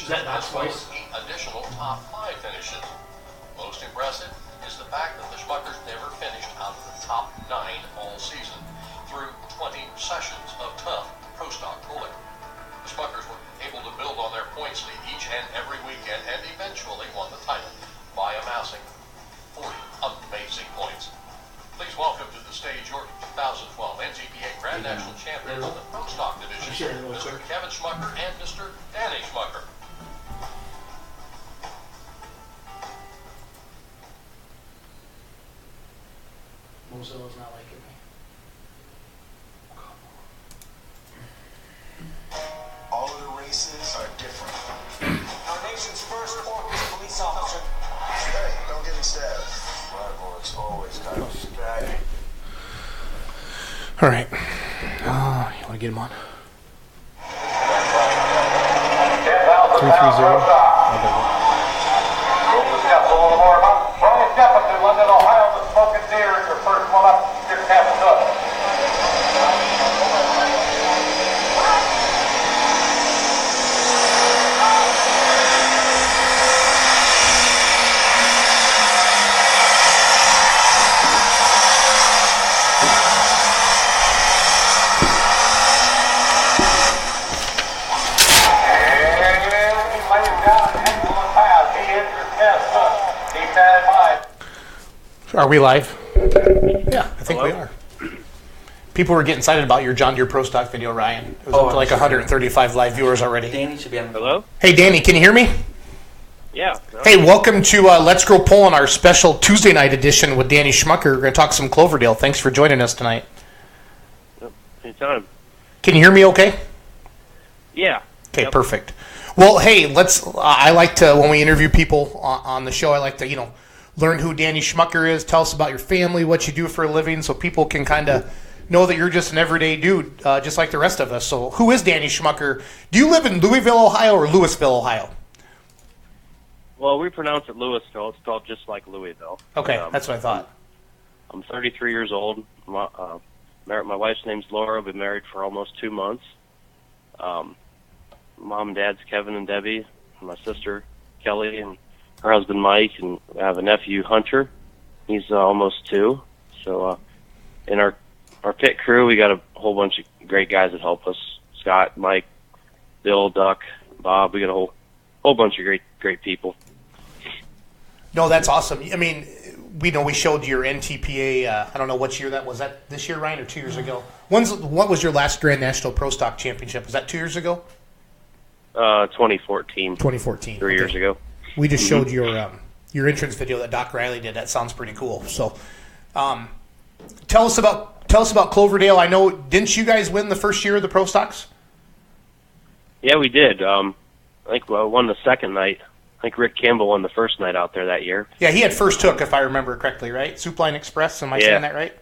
finish, as well as 8 additional top 5 finishes. Most impressive is the fact that the Schmuckers never finished out of the top 9 all season through 20 sessions of tough pro stock pulling. The Schmuckers were able to build on their points lead each and every weekend and eventually won the title by amassing 40 amazing points. Please welcome to the stage your 2012 NTPA Grand National Champions of the Pro Stock Division, Mr. Kevin Schmucker and Mr. Danny Schmucker. Mozilla's not liking me. All of the races are different. Our nation's first Orcas police officer. Hey, don't get me stabbed. Rival's always kind of straggling. All right. You want to get him on? 330. London, Ohio, the Smoking Deer is your first one up. Your captain up. Are we live? Yeah, I think we are. People were getting excited about your John Deere Pro Stock video, Ryan. It was up to like 135 live viewers already. Danny should be on. Hello? Hey, Danny, can you hear me? Yeah. No. Hey, welcome to Let's Grow Pulling, our special Tuesday night edition with Danny Schmucker. We're going to talk some Cloverdale. Thanks for joining us tonight. Yep. Anytime. Can you hear me okay? Yeah. Okay, Yep. perfect. Well, hey, I like to, when we interview people on the show, I like to, learn who Danny Schmucker is. Tell us about your family, what you do for a living, so people can kind of know that you're just an everyday dude, just like the rest of us. So who is Danny Schmucker? Do you live in Louisville, Ohio, or Louisville, Ohio? Well, we pronounce it Louisville. It's spelled just like Louisville. Okay, that's what I thought. I'm 33 years old. My wife's name's Laura. We've been married for almost 2 months. Mom and Dad's Kevin and Debbie, and my sister Kelly, and her husband Mike, and I have a nephew Hunter. He's almost 2. So in our pit crew, we got a whole bunch of great guys that help us. Scott, Mike, Bill, Duck, Bob. We got a whole bunch of great people. No, that's awesome. I mean, we showed your NTPA. I don't know what year that was. That this year, Ryan, or 2 years ago? What was your last Grand National Pro Stock Championship? Was that 2 years ago? 2014. 2014. 3 years ago. We just showed your entrance video that Doc Riley did. That sounds pretty cool. So, tell us about Cloverdale. I know, didn't you guys win the first year of the Pro Stocks? Yeah, we did. I think we won the second night. I think Rick Campbell won the first night out there that year. Yeah, he had first hook, if I remember correctly, right? Soupline Express. Am I saying that right?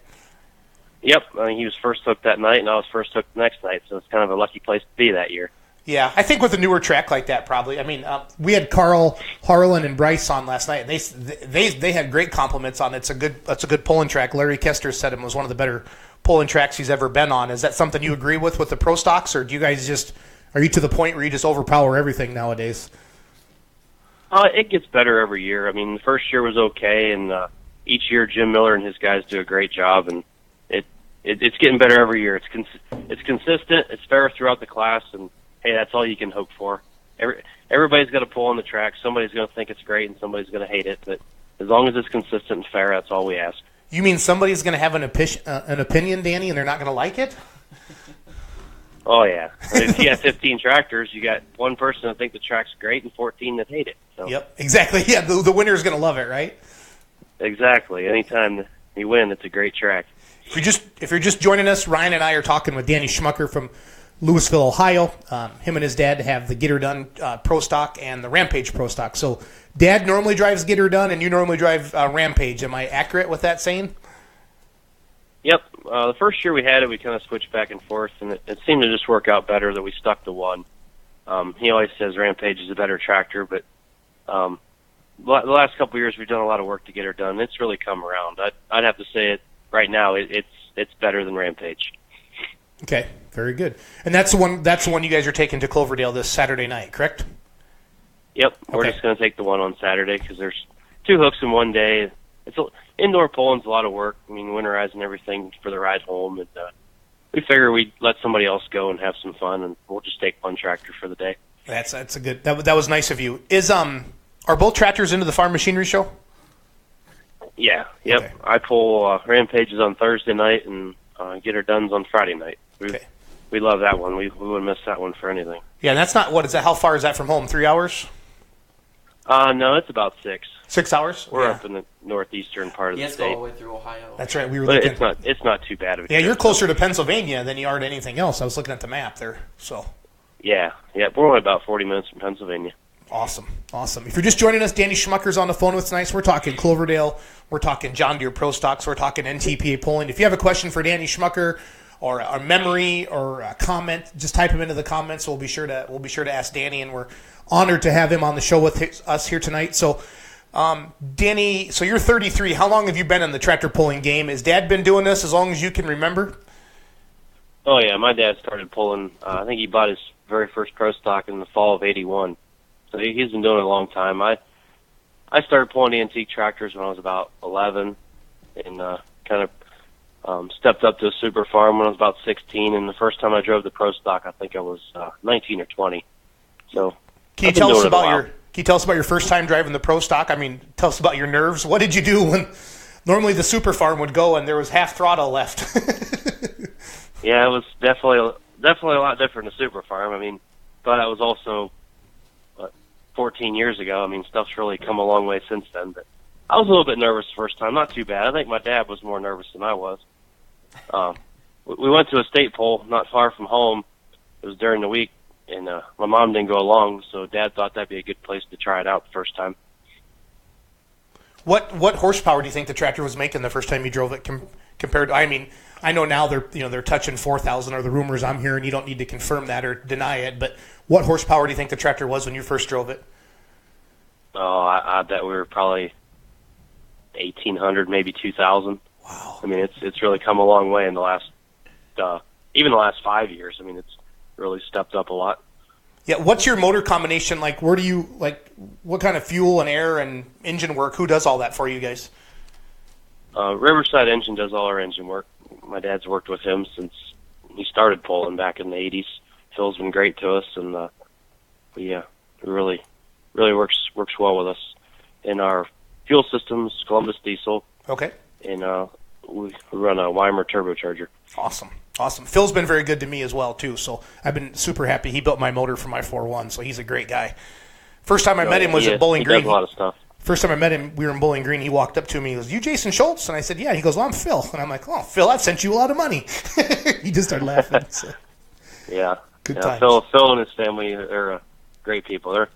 Yep. I think he was first hooked that night, and I was first hooked the next night. So it's kind of a lucky place to be that year. Yeah, I think with a newer track like that, probably. I mean, we had Carl Harlan and Bryce on last night, and they had great compliments on it. That's a good pulling track. Larry Kester said it was one of the better pulling tracks he's ever been on. Is that something you agree with the Pro Stocks, or do you guys are you to the point where you just overpower everything nowadays? It gets better every year. I mean, the first year was okay, and each year Jim Miller and his guys do a great job, and it's getting better every year. It's consistent. It's fair throughout the class, and hey, that's all you can hope for. Everybody's got to pull on the track. Somebody's going to think it's great, and somebody's going to hate it. But as long as it's consistent and fair, that's all we ask. You mean somebody's going to have an opinion, Danny, and they're not going to like it? Oh, yeah. If you got 15 tractors, you got one person that think the track's great and 14 that hate it. So. Yep, exactly. Yeah, the winner's going to love it, right? Exactly. Anytime you win, it's a great track. If you're just joining us, Ryan and I are talking with Danny Schmucker from Louisville, Ohio. Him and his dad have the Get Her Done Pro Stock and the Rampage Pro Stock. So Dad normally drives Get Her Done, and you normally drive Rampage. Am I accurate with that saying? Yep. The first year we had it, we kind of switched back and forth, and it seemed to just work out better that we stuck to one. He always says Rampage is a better tractor, but the last couple of years we've done a lot of work to Get Her Done. It's really come around. I'd have to say it right now. It's better than Rampage. Okay, very good. And that's the one you guys are taking to Cloverdale this Saturday night, correct? Yep, we're Okay. just going to take the one on Saturday because there's 2 hooks in one day. Indoor pulling's a lot of work. I mean, winterizing everything for the ride home, and we figure we'd let somebody else go and have some fun, and we'll just take one tractor for the day. That's a good. That was nice of you. Are both tractors into the farm machinery show? Yeah, yep. Okay. I pull Rampages on Thursday night and Get Her Done's on Friday night. We love that one. We wouldn't miss that one for anything. Yeah, and that's not what is that? How far is that from home? 3 hours? No, it's about 6. 6 hours? We're up in the northeastern part of He the has to go state. all the way through Ohio. That's right. We were But looking. it's not too bad of a Yeah, trip. you're closer to Pennsylvania than you are to anything else. I was looking at the map there. So Yeah. We're only about 40 minutes from Pennsylvania. awesome. If you're just joining us, Danny Schmucker's on the phone with us tonight. We're talking Cloverdale. We're talking John Deere Pro Stocks. We're talking NTPA polling. If you have a question for Danny Schmucker or a memory or a comment, just type them into the comments. We'll be sure to ask Danny, and we're honored to have him on the show with us here tonight. So, Danny, so you're 33. How long have you been in the tractor pulling game? Has Dad been doing this as long as you can remember? Oh, yeah. My dad started pulling. I think he bought his very first Pro Stock in the fall of '81. So he's been doing it a long time. I started pulling antique tractors when I was about 11 and kind of stepped up to a super farm when I was about 16. And the first time I drove the Pro Stock, I think I was 19 or 20. So Can you tell us about your first time driving the Pro Stock? I mean, tell us about your nerves. What did you do when normally the super farm would go and there was half throttle left? Yeah, it was definitely a lot different than super farm. I mean, but I was also 14 years ago. I mean, stuff's really come a long way since then. But I was a little bit nervous the first time. Not too bad. I think my dad was more nervous than I was. We went to a state poll not far from home. It was during the week, and my mom didn't go along, so Dad thought that'd be a good place to try it out the first time. What horsepower do you think the tractor was making the first time you drove it compared to? I mean, I know now they're touching 4,000 are the rumors I'm hearing. You don't need to confirm that or deny it, but what horsepower do you think the tractor was when you first drove it? Oh, I bet we were probably 1,800, maybe 2,000. Wow. I mean, it's really come a long way in the last, even the last 5 years. I mean, it's really stepped up a lot. Yeah, what's your motor combination like? Where do you what kind of fuel and air and engine work? Who does all that for you guys? Riverside Engine does all our engine work. My dad's worked with him since he started pulling back in the 80s. Phil's been great to us, and it really works well with us. In our fuel systems, Columbus Diesel. Okay. And we run a Weimer turbocharger. Awesome. Phil's been very good to me as well, too, so I've been super happy. He built my motor for my 4.1, so he's a great guy. First time I met him was at Bowling Green. He does a lot of stuff. First time I met him, we were in Bowling Green. He walked up to me. He goes, "You Jason Schultz?" And I said, "Yeah." He goes, "Well, I'm Phil." And I'm like, "Oh, Phil, I've sent you a lot of money." He just started laughing. So. Yeah. Good times. Phil and his family are great people.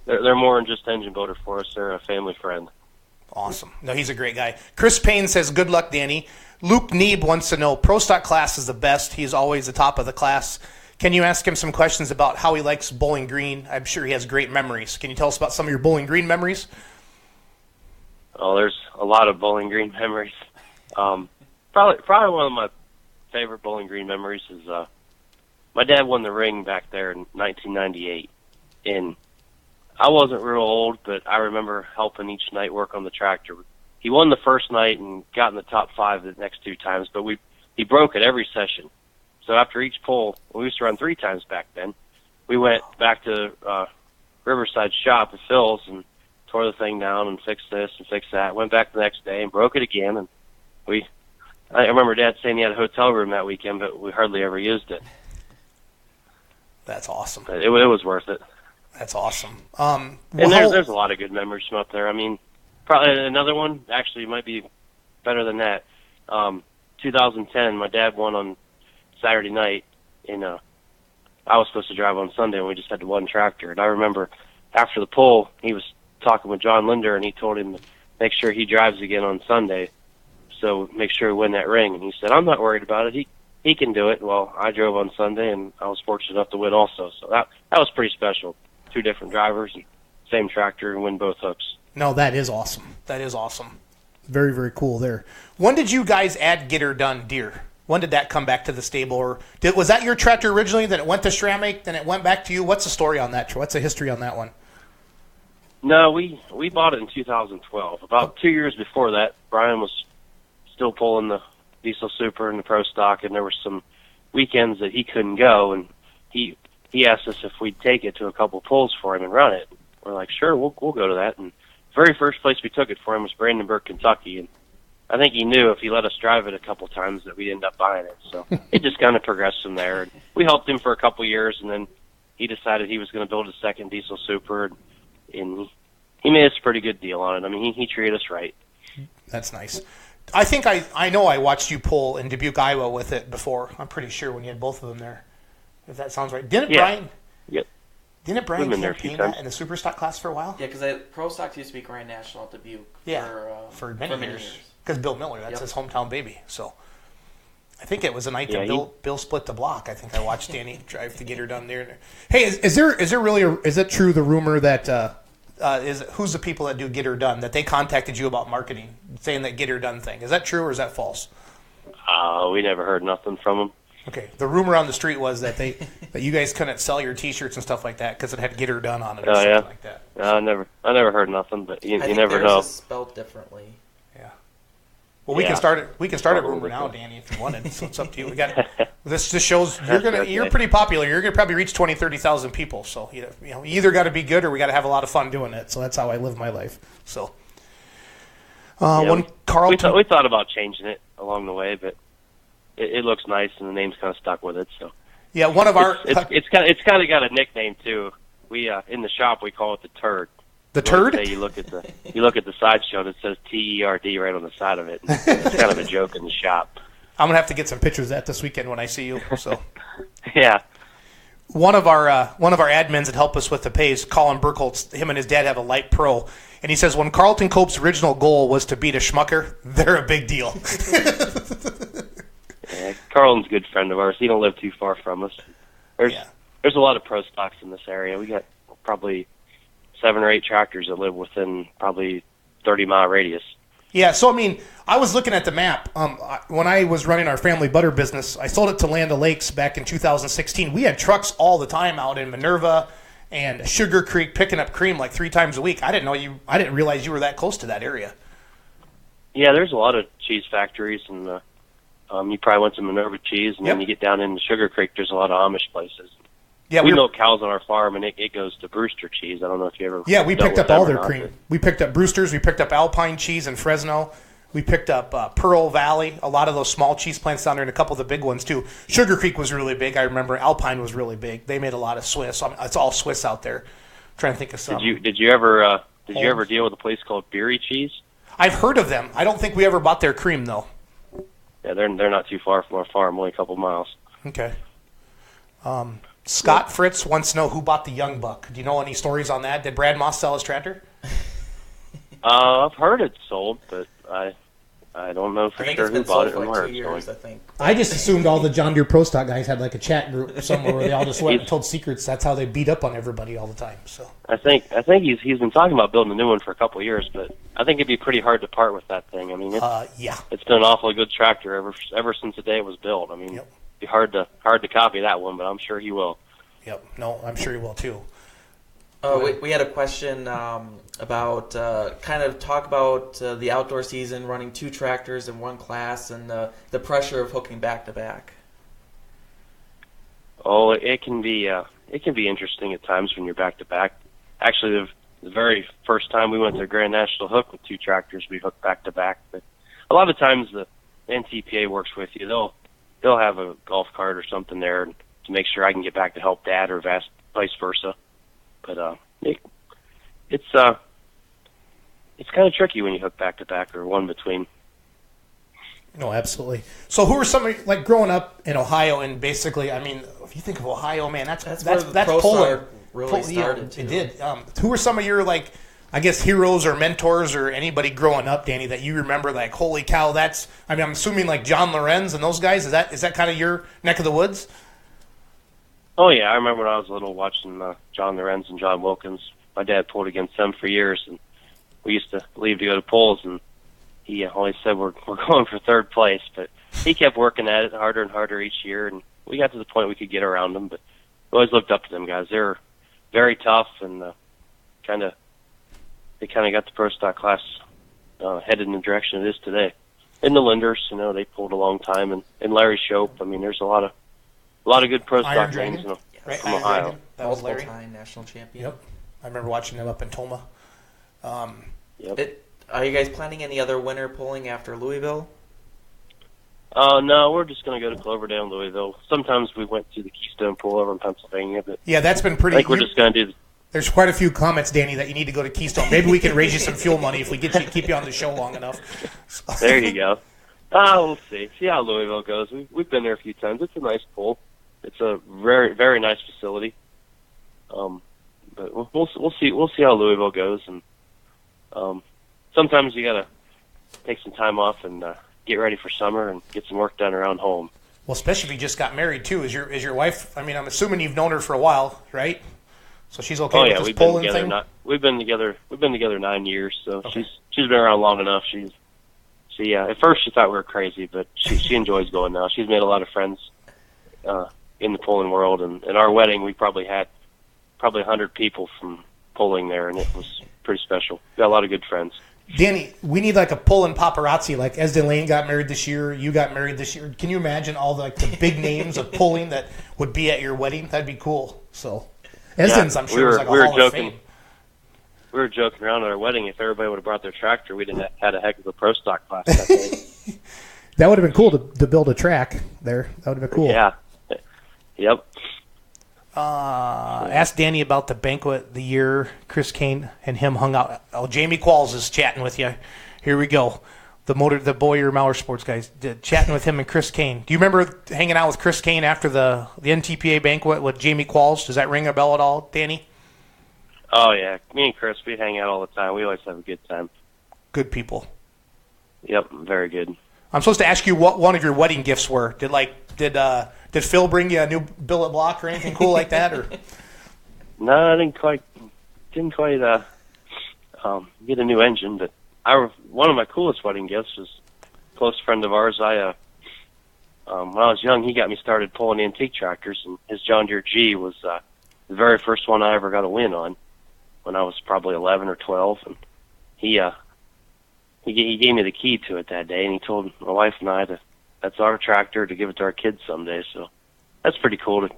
They're more than just engine builder for us. They're a family friend. Awesome. No, he's a great guy. Chris Payne says, "Good luck, Danny." Luke Neeb wants to know, Pro Stock class is the best. He's always the top of the class. Can you ask him some questions about how he likes Bowling Green? I'm sure he has great memories. Can you tell us about some of your Bowling Green memories? Oh, there's a lot of Bowling Green memories. Probably one of my favorite Bowling Green memories is my dad won the ring back there in 1998. And I wasn't real old, but I remember helping each night work on the tractor. He won the first night and got in the top 5 the next 2 times, but he broke it every session. So after each pull, we used to run 3 times back then. We went back to Riverside shop at Phil's and tore the thing down and fixed this and fixed that. Went back the next day and broke it again. And I remember Dad saying he had a hotel room that weekend, but we hardly ever used it. That's awesome. But it was worth it. That's awesome. And there's a lot of good memories from up there. I mean, probably another one actually might be better than that. 2010, my dad won on Saturday night, and I was supposed to drive on Sunday, and we just had the one tractor. And I remember after the pull, he was talking with John Linder, and he told him to make sure he drives again on Sunday, so make sure we win that ring. And he said, "I'm not worried about it. He can do it." Well, I drove on Sunday, and I was fortunate enough to win also. So that was pretty special. 2 different drivers, and same tractor, and win both hooks. No, that is awesome. That is awesome. Very, very cool there. When did you guys add Get Her Done Deere? When did that come back to the stable? Or was that your tractor originally, then it went to Schrammake, then it went back to you? What's the story on that? What's the history on that one? No, we bought it in 2012. About 2 years before that, Brian was still pulling the Diesel Super and the Pro Stock, and there were some weekends that he couldn't go, and he asked us if we'd take it to a couple pulls for him and run it. We're like, sure, we'll go to that. And the very first place we took it for him was Brandenburg, Kentucky, and I think he knew if he let us drive it a couple times that we'd end up buying it. So it just kind of progressed from there. And we helped him for a couple years, and then he decided he was going to build a second Diesel Super, and he made us a pretty good deal on it. I mean, he treated us right. That's nice. I think I know I watched you pull in Dubuque, Iowa with it before. I'm pretty sure when you had both of them there. If that sounds right. Didn't Brian? Yep. Didn't Brian Been there a few campaign that times. in the Super Stock class for a while? Yeah, because Pro Stocks used to be Grand National at Dubuque For many years. Because Bill Miller, that's his hometown baby. So I think it was the night that Bill split the block. I think I watched Danny drive to get her done there. Hey, is it true the rumor that who's the people that do Get Her Done, that they contacted you about marketing, saying that Get Her Done thing? Is that true or is that false? We never heard nothing from him. Okay, the rumor on the street was that that you guys couldn't sell your T-shirts and stuff like that because it had "Get Her Done" on it or something like that. I never heard nothing, but you I think never theirs know. is spelled differently. Yeah. Well, we can start it. We can start a rumor now, Danny, if you wanted. So it's up to you. We got this. Just shows you're pretty popular. You're gonna probably reach 20,000, 30,000 people. So you either got to be good or we got to have a lot of fun doing it. So that's how I live my life. So when Carlton, we thought about changing it along the way, but it looks nice and the name's kind of stuck with it. So yeah, one of our it's kind of got a nickname too. We in the shop we call it the Turd. The Turd? You look at the sideshow and it says TERD right on the side of it. It's kind of a joke in the shop. I'm gonna have to get some pictures of that this weekend when I see you. So yeah. One of our admins that helped us with the pays, Colin Burkholtz, him and his dad have a light pro, and he says when Carlton Cope's original goal was to beat a Schmucker, they're a big deal. Yeah, Carlin's a good friend of ours. He don't live too far from us. There's a lot of pro stocks in this area. We got probably 7 or 8 tractors that live within probably 30-mile radius. Yeah, so I mean, I was looking at the map. When I was running our family butter business, I sold it to Land O'Lakes back in 2016. We had trucks all the time out in Minerva and Sugar Creek picking up cream like 3 times a week. I didn't realize you were that close to that area. Yeah, there's a lot of cheese factories, and you probably went to Minerva Cheese, and then you get down into Sugar Creek, there's a lot of Amish places. Yeah, we milk cows on our farm, and it goes to Brewster Cheese. I don't know if you ever. Yeah, we picked up all their cream. We picked up Brewster's. We picked up Alpine Cheese in Fresno. We picked up Pearl Valley, a lot of those small cheese plants down there, and a couple of the big ones too. Sugar Creek was really big. I remember Alpine was really big. They made a lot of Swiss. It's all Swiss out there. I'm trying to think of some. Did you ever deal with a place called Beery Cheese? I've heard of them. I don't think we ever bought their cream though. Yeah, they're not too far from our farm, only a couple miles. Okay. Scott Fritz wants to know who bought the Young Buck. Do you know any stories on that? Did Brad Moss sell his tractor? I've heard it's sold, but I don't know for sure who bought it and where it's going. I think. I just assumed all the John Deere Pro Stock guys had like a chat group somewhere where they all just went and told secrets. That's how they beat up on everybody all the time. So I think he's been talking about building a new one for a couple of years, but I think it'd be pretty hard to part with that thing. I mean, it's been an awfully good tractor ever since the day it was built. I mean. Yep. Be hard to copy that one, but I'm sure he will. Yep. No, I'm sure he will too. We had a question about kind of talk about the outdoor season, running 2 tractors in one class, and the pressure of hooking back to back. Oh, it can be interesting at times when you're back to back. Actually, the very first time we went to Grand National Hook with 2 tractors, we hooked back to back. But a lot of times the NTPA works with you. They'll have a golf cart or something there to make sure I can get back to help Dad or vice versa. But it's kind of tricky when you hook back to back or one between. No, absolutely. So who are some like growing up in Ohio and basically, I mean, if you think of Ohio, man, that's Poland. Really started. It did. Who are some of your like? I guess heroes or mentors or anybody growing up, Danny, that you remember like, holy cow, I'm assuming like John Lorenz and those guys. Is that kind of your neck of the woods? Oh, yeah. I remember when I was little watching John Lorenz and John Wilkins. My dad pulled against them for years, and we used to leave to go to polls, and he always said we're going for 3rd place. But he kept working at it harder and harder each year, and we got to the point we could get around them. But we always looked up to them guys. They were very tough and kind of they kind of got the pro stock class headed in the direction it is today. And the Linders, they pulled a long time, and Larry Shope. I mean, there's a lot of good pro stock names Right, from Iron Ohio. Dragon. That was Larry. Multiple-time national champion. Yep, I remember watching him up in Toma. Yep. Are you guys planning any other winter pulling after Louisville? No, we're just going to go to Cloverdale and Louisville. Sometimes we went to the Keystone Pool over in Pennsylvania, but Yeah, that's been I pretty. think we're just going to do. There's quite a few comments, Danny, that you need to go to Keystone. Maybe we can raise you some fuel money if we keep you on the show long enough. There you go. We'll see. See how Louisville goes. We've been there a few times. It's a nice pool. It's a very, very nice facility. But we'll see. We'll see how Louisville goes, and sometimes you got to take some time off and get ready for summer and get some work done around home. Well, especially if you just got married too. Is your wife? I mean, I'm assuming you've known her for a while, right? So she's okay with this pulling thing. We've been together 9 years, so Okay. she's been around long enough. At first she thought we were crazy, but she enjoys going now. She's made a lot of friends in the pulling world, and at our wedding we probably had 100 people from pulling there, and it was pretty special. Got a lot of good friends. Danny, we need like a pulling paparazzi. Like Esden Lane got married this year. You got married this year. Can you imagine all the big names of pulling that would be at your wedding? That'd be cool. So Esden's, I'm sure, is like a Hall of Fame. We were joking around at our wedding. If everybody would have brought their tractor, we'd have had a heck of a pro stock class that day. That would have been cool to build a track there. That would have been cool. Yeah. Yep. Ask Danny about the banquet the year Chris Kane and him hung out. Oh, Jamie Qualls is chatting with you. Here we go. The Boyer Mauer Sports guys chatting with him and Chris Kane. Do you remember hanging out with Chris Kane after the NTPA banquet with Jamie Qualls? Does that ring a bell at all, Danny? Oh yeah, me and Chris, we hang out all the time. We always have a good time. Good people. Yep, very good. I'm supposed to ask you what one of your wedding gifts were. Did Phil bring you a new billet block or anything cool like that? Or No, I didn't quite get a new engine, but one of my coolest wedding gifts was a close friend of ours. When I was young, he got me started pulling antique tractors, and his John Deere G was the very first one I ever got a win on when I was probably 11 or 12, and he gave me the key to it that day, and he told my wife and I that's our tractor to give it to our kids someday. So that's pretty cool.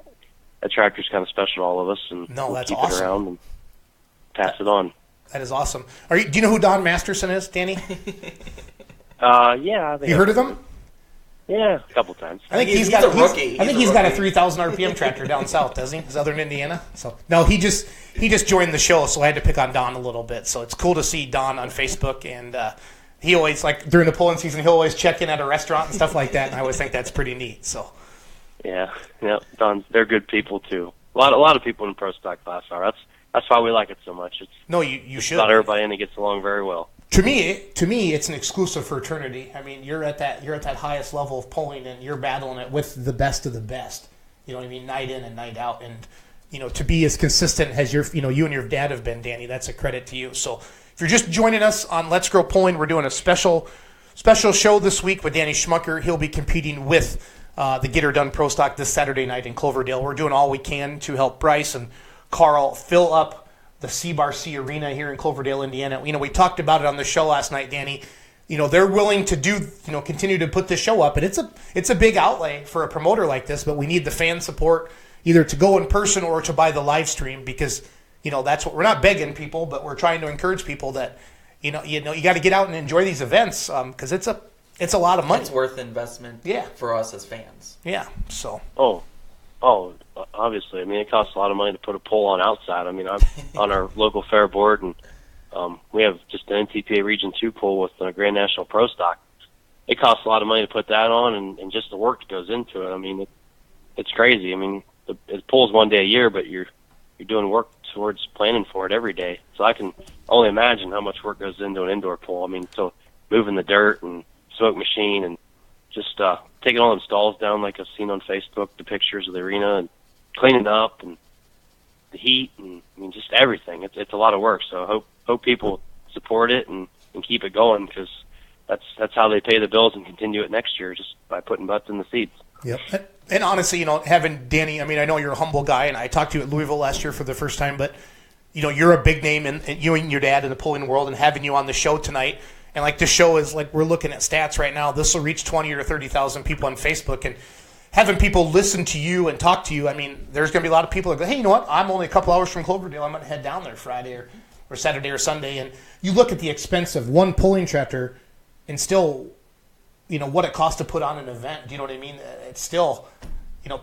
That tractor's kind of special to all of us, and we'll that's keep awesome. it around and pass it on. That is awesome. Do you know who Don Masterson is, Danny? Yeah. I think You heard of him? Yeah, a couple times. I think He's a rookie. I think he's got a 3,000 RPM tractor down south, doesn't he? Southern Indiana. So no, he just joined the show, so I had to pick on Don a little bit. So it's cool to see Don on Facebook, and he always, like during the pulling season, he'll always check in at a restaurant and stuff like that, and I always think that's pretty neat. So Yeah, they're good people too. A lot of people in the pro stock class are. That's why we like it so much. no, you should. Not everybody in it gets along very well. To me, it's an exclusive fraternity. I mean, you're at that highest level of pulling, and you're battling it with the best of the best. You know what I mean? Night in and night out, and to be as consistent as you and your dad have been, Danny. That's a credit to you. So, if you're just joining us on Let's Grow Pulling, we're doing a special show this week with Danny Schmucker. He'll be competing with the Get Her Done Pro Stock this Saturday night in Cloverdale. We're doing all we can to help Bryce and Carl fill up the C-Bar C Arena here in Cloverdale, Indiana. We talked about it on the show last night, Danny. They're willing to continue to put this show up, and it's a big outlay for a promoter like this, but we need the fan support either to go in person or to buy the live stream, because that's what we're not begging people, but we're trying to encourage people that you got to get out and enjoy these events, because it's a lot of money. It's worth investment for us as fans. Yeah. So. Oh, obviously. I mean, it costs a lot of money to put a pole on outside. I mean, I'm on our local fair board, and we have just an NTPA Region 2 pole with a Grand National Pro Stock. It costs a lot of money to put that on, and just the work that goes into it. I mean, it's crazy. I mean, it pulls one day a year, but you're doing work towards planning for it every day. So I can only imagine how much work goes into an indoor pole. I mean, so moving the dirt and smoke machine and just taking all the stalls down like I've seen on Facebook, the pictures of the arena, and cleaning up and the heat, and I mean just everything. It's a lot of work. So I hope people support it and keep it going, because that's how they pay the bills and continue it next year, just by putting butts in the seats. Yep. And honestly, having Danny, I mean, I know you're a humble guy, and I talked to you at Louisville last year for the first time, but you're a big name, and you and your dad in the pulling world, and having you on the show tonight. And like the show is like, we're looking at stats right now. This will reach 20 or 30,000 people on Facebook, and having people listen to you and talk to you. I mean, there's going to be a lot of people that go, hey, you know what? I'm only a couple hours from Cloverdale. I'm going to head down there Friday or Saturday or Sunday. And you look at the expense of one pulling tractor, and still, what it costs to put on an event. Do you know what I mean? It's still,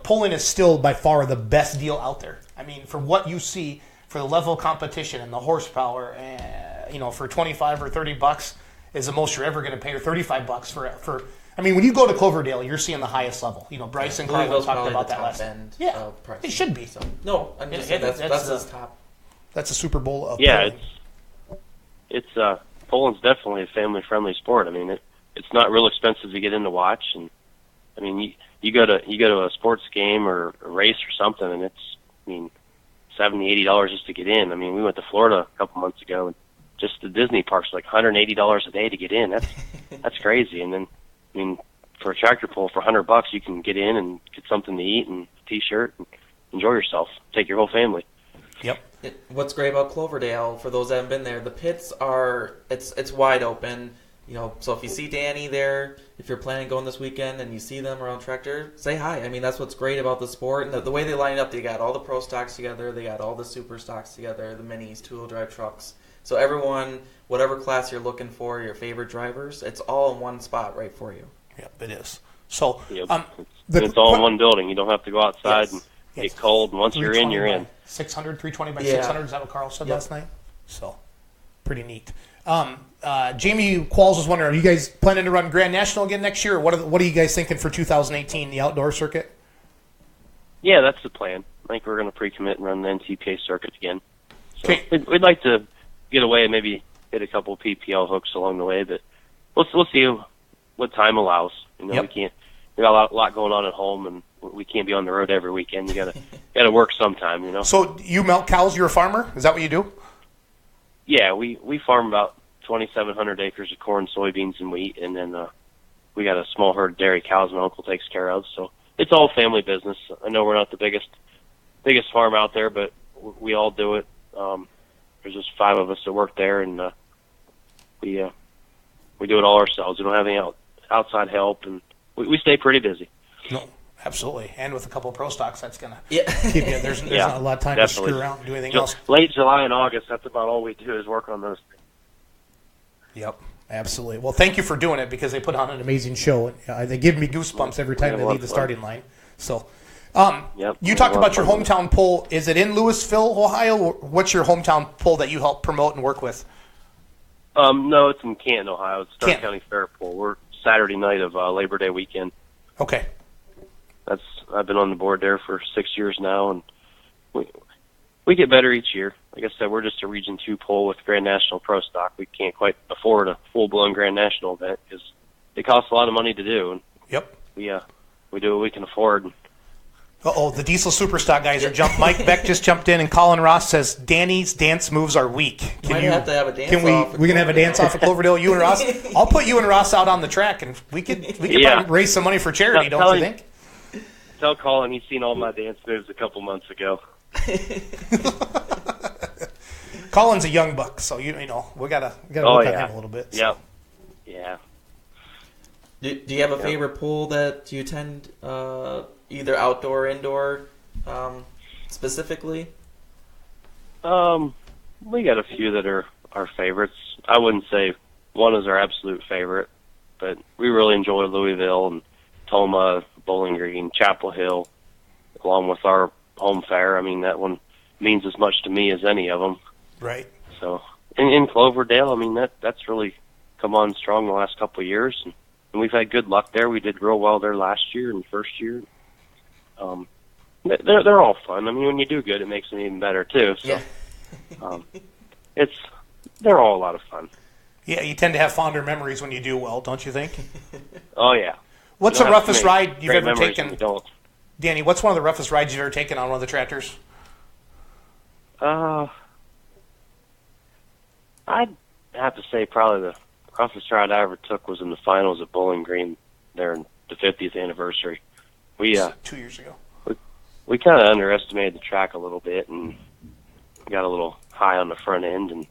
pulling is still by far the best deal out there. I mean, for what you see, for the level of competition and the horsepower, for 25 or 30 bucks is the most you're ever going to pay, or 35 bucks for. I mean, when you go to Cloverdale, you're seeing the highest level. Bryce and Carl talked about that last. Yeah, it should be. So, no, I'm just saying that's his top. That's a Super Bowl of yeah, pulling. it's pulling's definitely a family-friendly sport. I mean, it's not real expensive to get in to watch, and I mean, you go to a sports game or a race or something, and it's $70-$80 just to get in. I mean, we went to Florida a couple months ago, and just the Disney parks like $180 a day to get in. That's crazy. And then, I mean, for a tractor pull for $100, you can get in and get something to eat and a T-shirt and enjoy yourself. Take your whole family. Yep. What's great about Cloverdale, for those that haven't been there, the pits it's wide open. So if you see Danny there, if you're planning going this weekend and you see them around tractor, say hi. I mean, that's what's great about the sport. And the way they line up, they got all the pro stocks together, they got all the super stocks together, the minis, two-wheel drive trucks. So everyone, whatever class you're looking for, your favorite drivers, it's all in one spot right for you. Yep, it is. So yep. It's all in one building. You don't have to go outside and get cold. And once you're in, you're in. 320 by 600, is that what Carl said last night? So, pretty neat. Jamie Qualls was wondering, are you guys planning to run Grand National again next year? Or what are you guys thinking for 2018, the outdoor circuit? Yeah, that's the plan. I think we're going to pre-commit and run the NTPA circuit again. So Okay. we'd like to get away and maybe hit a couple PPL hooks along the way, but we'll see what time allows. We got a lot going on at home, and we can't be on the road every weekend. You gotta work sometime. So you milk cows? You're a farmer? Is that what you do? Yeah, we farm about 2,700 acres of corn, soybeans, and wheat, and then we got a small herd of dairy cows my uncle takes care of. So it's all family business. I know we're not the biggest farm out there, but we all do it. There's just 5 of us that work there, and we do it all ourselves. We don't have any outside help, and we stay pretty busy. No, absolutely. And with a couple of pro stocks, that's going to Yeah. keep you. There's not a lot of time definitely. to screw around and do anything else. Late July and August, that's about all we do is work on those things. Yep, absolutely. Well, thank you for doing it, because they put on an amazing show. They give me goosebumps every time they leave the starting line. So, you talked about your hometown pull. Is it in Louisville, Ohio? Or what's your hometown pull that you help promote and work with? No, it's in Canton, Ohio. It's Stark Canton. County Fair Pull. We're Saturday night of Labor Day weekend. Okay. I've been on the board there for 6 years now, and we get better each year. Like I said, we're just a Region 2 pull with Grand National Pro Stock. We can't quite afford a full-blown Grand National event because it costs a lot of money to do. And Yep. we do what we can afford. Uh-oh, the Diesel Superstock guys are jumped. Mike Beck just jumped in, and Colin Ross says, Danny's dance moves are weak. Might have to have a dance We're off. going to have a dance off at Cloverdale, you and Ross? I'll put you and Ross out on the track, and we could probably raise some money for charity, don't you think? Tell Colin he's seen all my dance moves a couple months ago. Colin's a young buck, so we gotta work on him a little bit. So. Yeah. Do you have a favorite pool that you attend, either outdoor or indoor, specifically? We got a few that are our favorites. I wouldn't say one is our absolute favorite, but we really enjoy Louisville and Toma, Bowling Green, Chapel Hill, along with our home fair. I mean, that one means as much to me as any of them. Right. So in Cloverdale, I mean, that's really come on strong the last couple of years, and we've had good luck there. We did real well there last year and first year. They're all fun. I mean, when you do good, it makes them even better too. So, yeah. They're all a lot of fun. Yeah, you tend to have fonder memories when you do well, don't you think? Oh yeah. What's the roughest ride you've ever taken? Danny, what's one of the roughest rides you've ever taken on one of the tractors? I'd have to say probably the roughest ride I ever took was in the finals at Bowling Green there in the 50th anniversary. We 2 years ago. We kind of underestimated the track a little bit and got a little high on the front end, and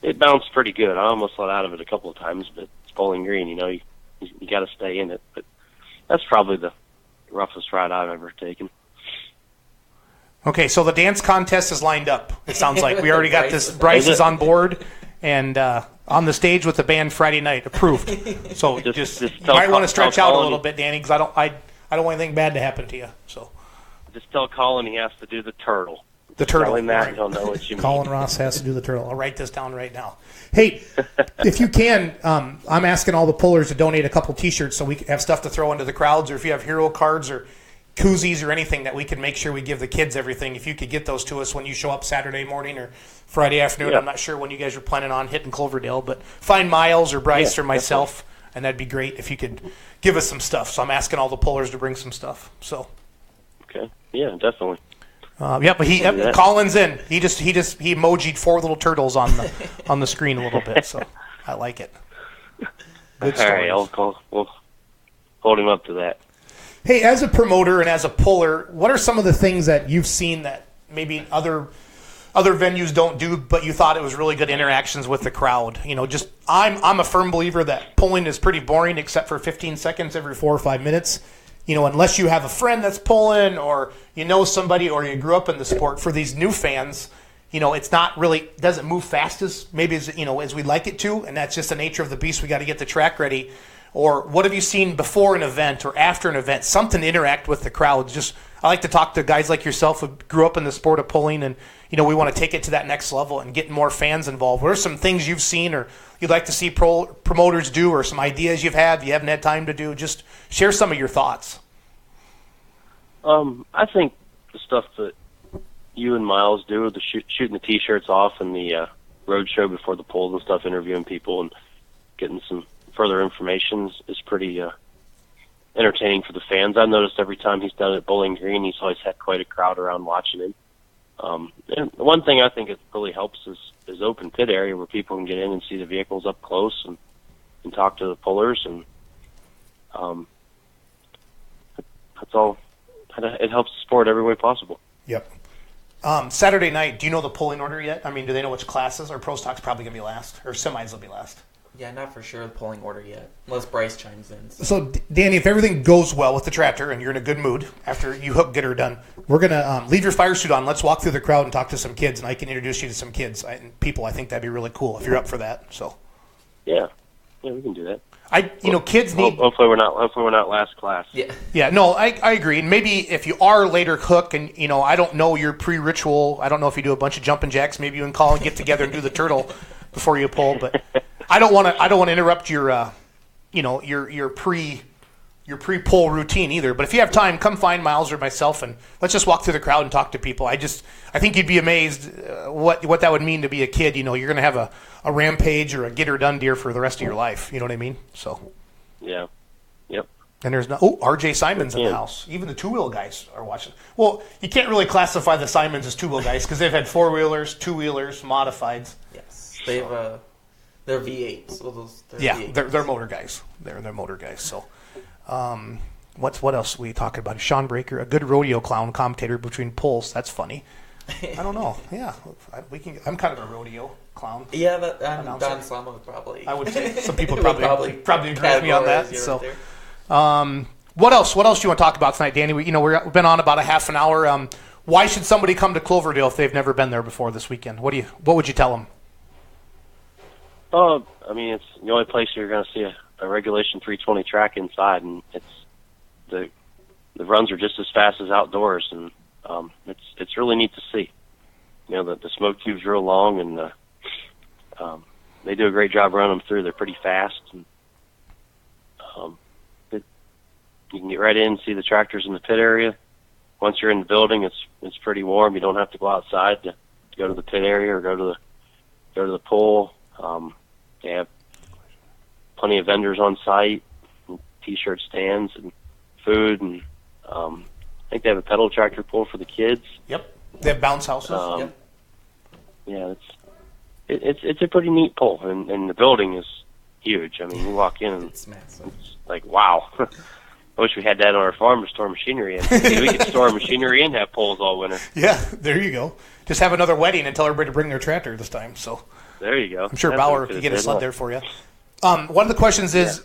it bounced pretty good. I almost let out of it a couple of times, but it's Bowling Green, you got to stay in it. But that's probably the roughest ride I've ever taken. Okay, so the dance contest is lined up. It sounds like we already got this. Bryce is on board and on the stage with the band Friday night. Approved. So just you might want to stretch out a little bit, Danny, because I don't want anything bad to happen to you. So just tell Colin he has to do the turtle. The turtle. Tell him that, right. He'll know what you mean. Colin Ross has to do the turtle. I'll write this down right now. Hey, if you can, I'm asking all the pullers to donate a couple T-shirts so we can have stuff to throw into the crowds, or if you have hero cards or koozies or anything that we can make sure we give the kids everything. If you could get those to us when you show up Saturday morning or Friday afternoon. Yeah. I'm not sure when you guys are planning on hitting Cloverdale, but find Miles or Bryce or myself, and that'd be great if you could give us some stuff. So I'm asking all the pullers to bring some stuff. So. Okay. Yeah, definitely. But Colin's in. He emojied 4 little turtles on the screen a little bit, so I like it. Good story. All right, we'll hold him up to that. Hey, as a promoter and as a puller, what are some of the things that you've seen that maybe other venues don't do, but you thought it was really good interactions with the crowd? I'm a firm believer that pulling is pretty boring, except for 15 seconds every 4 or 5 minutes. Unless you have a friend that's pulling or somebody or you grew up in the sport. For these new fans, it's not really doesn't move fast as maybe as we'd like it to, and that's just the nature of the beast. We got to get the track ready. Or what have you seen before an event or after an event? Something to interact with the crowd. I like to talk to guys like yourself who grew up in the sport of pulling, and we want to take it to that next level and get more fans involved. What are some things you've seen or you'd like to see promoters do, or some ideas you haven't had time to do? Just share some of your thoughts. I think the stuff that you and Miles do, the shooting the T-shirts off and the road show before the polls and stuff, interviewing people and getting some further information is pretty entertaining for the fans. I've noticed every time he's done it at Bowling Green, he's always had quite a crowd around watching him. And one thing I think it really helps is open pit area where people can get in and see the vehicles up close and talk to the pullers, and that's all. It helps the sport every way possible. Yep. Saturday night, do you know the pulling order yet? I mean, do they know which classes? Or Pro Stock's probably going to be last, or semis will be last? Yeah, not for sure the polling order yet, unless Bryce chimes in. So, Danny, if everything goes well with the tractor and you're in a good mood after you get her done, we're going to leave your fire suit on. Let's walk through the crowd and talk to some kids, and I can introduce you to some kids and people. I think that'd be really cool if you're up for that. So, yeah, we can do that. Kids need. Hopefully we're not last class. Yeah. No, I agree. And maybe if you are later hook, and I don't know your pre-ritual. I don't know if you do a bunch of jumping jacks. Maybe you and Colin get together and do the turtle before you pull. But I don't want to interrupt your pre-pull routine either. But if you have time, come find Miles or myself, and let's just walk through the crowd and talk to people. I think you'd be amazed what that would mean to be a kid. You're going to have a rampage or a get her done deer for the rest of your life. You know what I mean? So. Yeah. Yep. And there's R.J. Simon's in the house. Even the two-wheel guys are watching. Well, you can't really classify the Simons as two-wheel guys because they've had four-wheelers, two-wheelers, modifieds. Yes, they're V8s. So V8s. They're motor guys. They're motor guys. So, what else are we talking about? Sean Breaker, a good rodeo clown commentator between pulls. That's funny. I don't know. Yeah, I'm kind of a rodeo clown. Yeah, Don Slama would probably. I would say some people probably agree with me on that. So, what else? What else do you want to talk about tonight, Danny? We've been on about a half an hour. Why should somebody come to Cloverdale if they've never been there before this weekend? What would you tell them? It's the only place you're going to see a regulation 320 track inside, and it's the runs are just as fast as outdoors, and it's really neat to see. The smoke tube's real long, and they do a great job running them through. They're pretty fast, and you can get right in and see the tractors in the pit area. Once you're in the building, it's pretty warm. You don't have to go outside to go to the pit area or go to the pool. They have plenty of vendors on site, and T-shirt stands, and food, and I think they have a pedal tractor pull for the kids. Yep, they have bounce houses. Yep. Yeah, it's a pretty neat pull, and the building is huge. I mean, you walk in and it's massive. It's like wow. I wish we had that on our farm to store machinery in. We could store machinery and have poles all winter. Yeah, there you go. Just have another wedding and tell everybody to bring their tractor this time. So There you go. I'm sure That's Bauer what could we get a could've sled said. there for you. One of the questions is,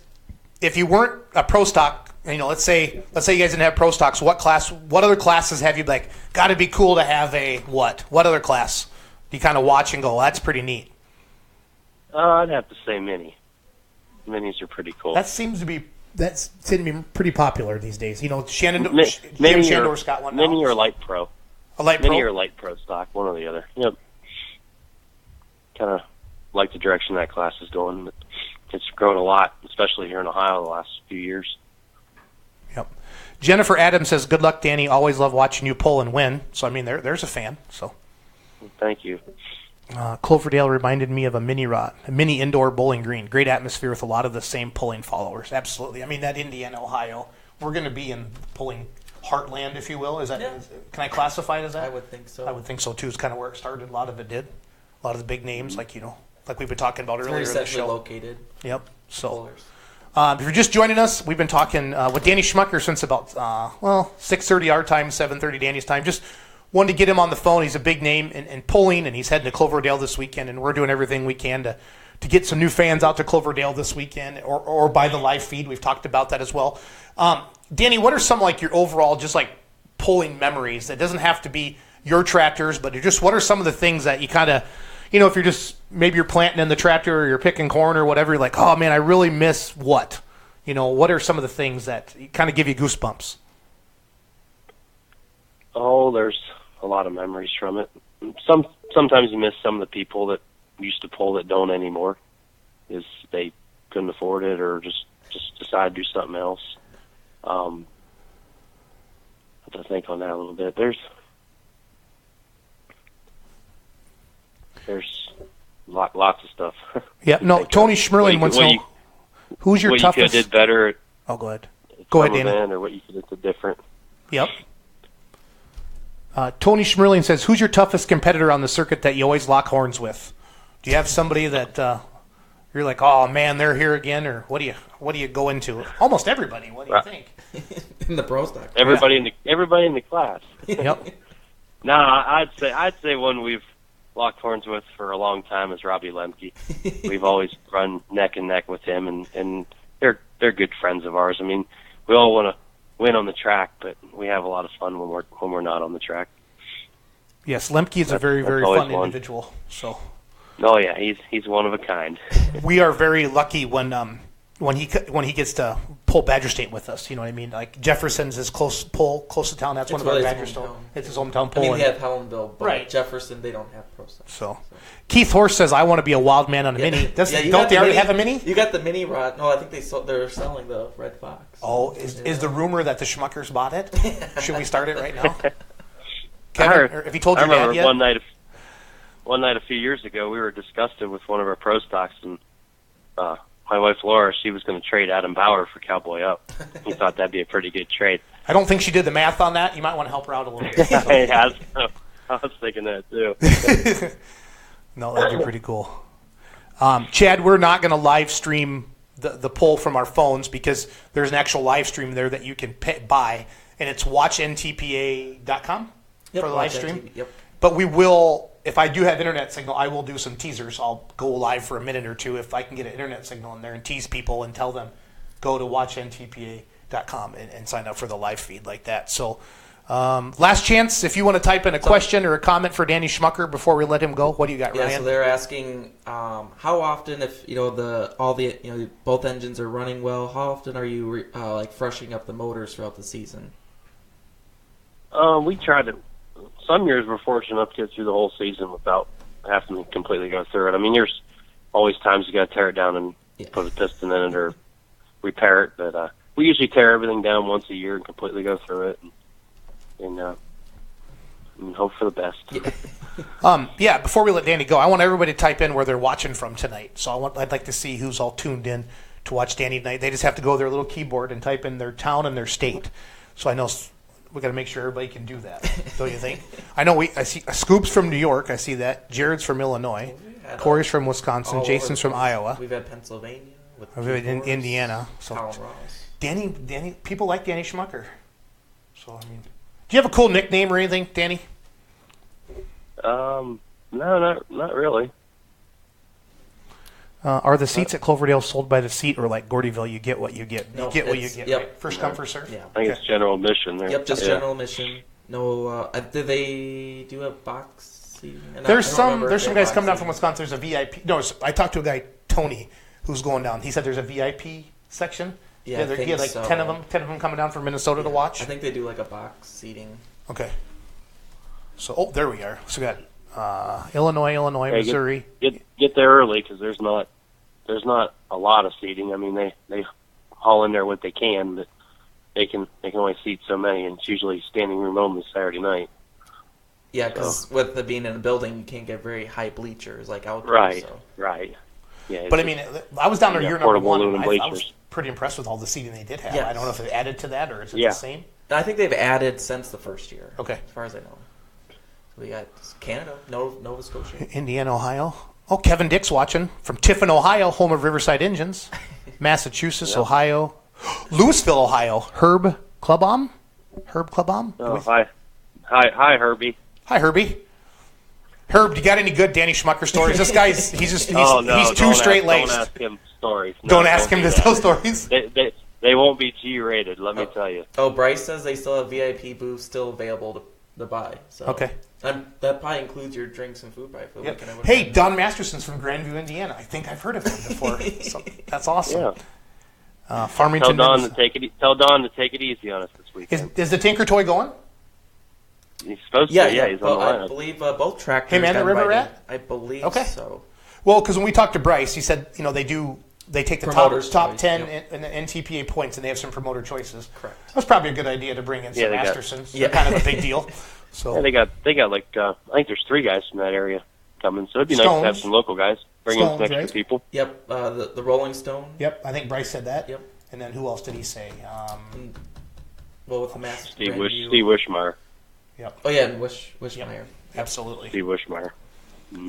if you weren't a pro stock, let's say you guys didn't have pro stocks, what other classes have you like, got to be cool to have a what? What other class do you kind of watch and go, that's pretty neat? I'd have to say mini. Minis are pretty cool. That seems to be pretty popular these days. Jim Mini Shandor's got one now. Mini or light pro. A light Mini pro? or light pro stock, one or the other. Yep. Kind of like the direction that class is going. But it's grown a lot, especially here in Ohio the last few years. Yep. Jennifer Adams says, good luck, Danny. Always love watching you pull and win. So, there's a fan. So, Thank you. Cloverdale reminded me of a mini indoor bowling green. Great atmosphere with a lot of the same pulling followers. Absolutely. That Indiana, Ohio, we're going to be in pulling heartland, if you will. Is that? Yeah. Can I classify it as that? I would think so. I would think so too. It's kind of where it started. A lot of it did. A lot of the big names, like we've been talking about It's earlier very in the centrally show. located. Yep. So. Bowlers. If you're just joining us, we've been talking with Danny Schmucker since about 6:30 our time, 7:30 Danny's time. Just wanted to get him on the phone. He's a big name in pulling, and he's heading to Cloverdale this weekend, and we're doing everything we can to get some new fans out to Cloverdale this weekend or by the live feed. We've talked about that as well. Danny, what are some like your overall just like pulling memories? That doesn't have to be your tractors, but just what are some of the things that you kind of, if you're just maybe you're planting in the tractor or you're picking corn or whatever, you're like, oh man, I really miss what? What are some of the things that kind of give you goosebumps? Oh, there's a lot of memories from it. Sometimes you miss some of the people that used to pull that don't anymore, is they couldn't afford it or just decide to do something else. I have to think on that a little bit. There's lots of stuff. Yeah, no. Tony Schmerling wants to know who's your what toughest. you could have did better. Oh, go ahead. Go ahead, Danny. Or what you could have did different. Yep. Tony Schmerling says, who's your toughest competitor on the circuit that you always lock horns with? Do you have somebody that you're like, oh man, they're here again, or what do you go into? Almost everybody. What do you think? In the pro stock. Everybody in the class. Yep. No, I'd say one we've locked horns with for a long time is Robbie Lemke. We've always run neck and neck with him, and they're good friends of ours. We all want to win on the track, but we have a lot of fun when we're not on the track. Yes, Lemke is a very, very fun individual. So. Oh yeah, he's one of a kind. We are very lucky when he gets to pull Badger State with us. You know what I mean? Like Jefferson's his close to town. That's one of our Badger State. It's his hometown pull. We have Hellenville, but right. Jefferson, they don't have pro stock. So Keith Horse says, I want to be a wild man on a mini. Don't they already have a mini? You got the mini rod. No, I think they're selling the Red Fox. Oh, is the rumor that the Schmuckers bought it? Should we start it right now? Kevin, have you told your dad yet? One night a few years ago, we were disgusted with one of our pro stocks, and my wife Laura, she was going to trade Adam Bauer for Cowboy Up. He thought that'd be a pretty good trade. I don't think she did the math on that. You might want to help her out a little bit. So. I was thinking that too. No, that'd be pretty cool. Chad, we're not going to live stream the poll from our phones because there's an actual live stream there that you can buy, and it's watchntpa.com for the live stream. Yep. But we will, if I do have internet signal, I will do some teasers. I'll go live for a minute or two if I can get an internet signal in there and tease people and tell them go to watchtpa.com and sign up for the live feed like that. So last chance, if you want to type in a question or a comment for Danny Schmucker before we let him go, what do you got, Ryan? Yeah, so they're asking how often, if both engines are running well, how often are you freshening up the motors throughout the season? We try to. Some years we're fortunate enough to get through the whole season without having to completely go through it. There's always times you got to tear it down and put a piston in it or repair it, but we usually tear everything down once a year and completely go through it and hope for the best. Yeah. Before we let Danny go, I want everybody to type in where they're watching from tonight. So I'd like to see who's all tuned in to watch Danny tonight. They just have to go to their little keyboard and type in their town and their state. So I know we got to make sure everybody can do that, don't you think? I know I see Scoop's from New York. I see that. Jared's from Illinois. Corey's from Wisconsin. Jason's from Iowa. We've had Pennsylvania. We've had Indiana. So Colin Ross. Danny, people like Danny Schmucker. So I mean, do you have a cool nickname or anything, Danny? No, not really. Are the seats at Cloverdale sold by the seat, or like Gordyville, you get what you get? No, You get what you it's- get. yep. Right? First come, first serve. Yeah. I think it's general admission there. Yep, just Yeah. general admission. No, did they do a box seating? And There's I don't remember there's if some they guys had coming down box from Wisconsin. There's a VIP. No, I talked to a guy, Tony, who's going down. He said there's a VIP section. Yeah, I he think had like so. 10 of them coming down from Minnesota to watch. I think they do like a box seating. Okay. So there we are. So we got Illinois, Hey, Missouri. Get there early because there's not a lot of seating. I mean, they haul in there what they can, but they can only seat so many, and it's usually standing room only Saturday night. Yeah, because with the being in a building, you can't get very high bleachers like outdoors. Right, So. right. Yeah, But I mean, I was down there Yeah, year number portable one. And aluminum I was bleachers. pretty impressed with all the seating they did have. Yes. I don't know if it added to that or is it Yeah. the same. I think they've added since the first year. Okay. As far as I know. So we got Canada, Nova Scotia. Indiana, Ohio. Oh, Kevin Dick's watching from Tiffin, Ohio, home of Riverside Engines. Massachusetts, Ohio. Louisville, Ohio. Herb Clubbaum. Oh, hi, Herbie. Hi, Herbie. Herb, you got any good Danny Schmucker stories? This guy's he's Oh no, he's too don't straight laced. Don't ask him stories. No, Don't ask him do to that. tell stories. They won't be G-rated. Let me tell you. Oh, Bryce says they still have VIP booths still available to buy. So Okay. that probably includes your drinks and food probably for the Yep. weekend. I would Hey, imagine. Don Masterson's from Grandview, Indiana. I think I've heard of him before. So that's awesome. Yeah. Tell Farmington. Don to take it. Tell Don to take it easy on us this Is, weekend. is the Tinker Toy going? He's supposed to. Yeah, Yeah, he's well, on the I lineup. believe both tractors. Hey, man, got the River invited. Rat? I believe Okay. so. Well, because when we talked to Bryce, he said they take the Promoters' top choice, 10 yep. in the NTPA points, and they have some promoter choices. Correct. That's probably a good idea to bring in some Yeah, they got- Mastersons. Yeah. They're kind of a big deal. So Yeah, they got like I think there's 3 guys from that area coming, so it'd be nice to have Stones. some local guys. Bring in some Stones, extra right? people. Yep, the Rolling Stone. Yep, I think Bryce said that. Yep. And then who else did he say? Well, with the Master Steve Grandview. Wishmeyer. Yep, Oh yeah, and Wishmeyer. absolutely. Steve Wishmeyer.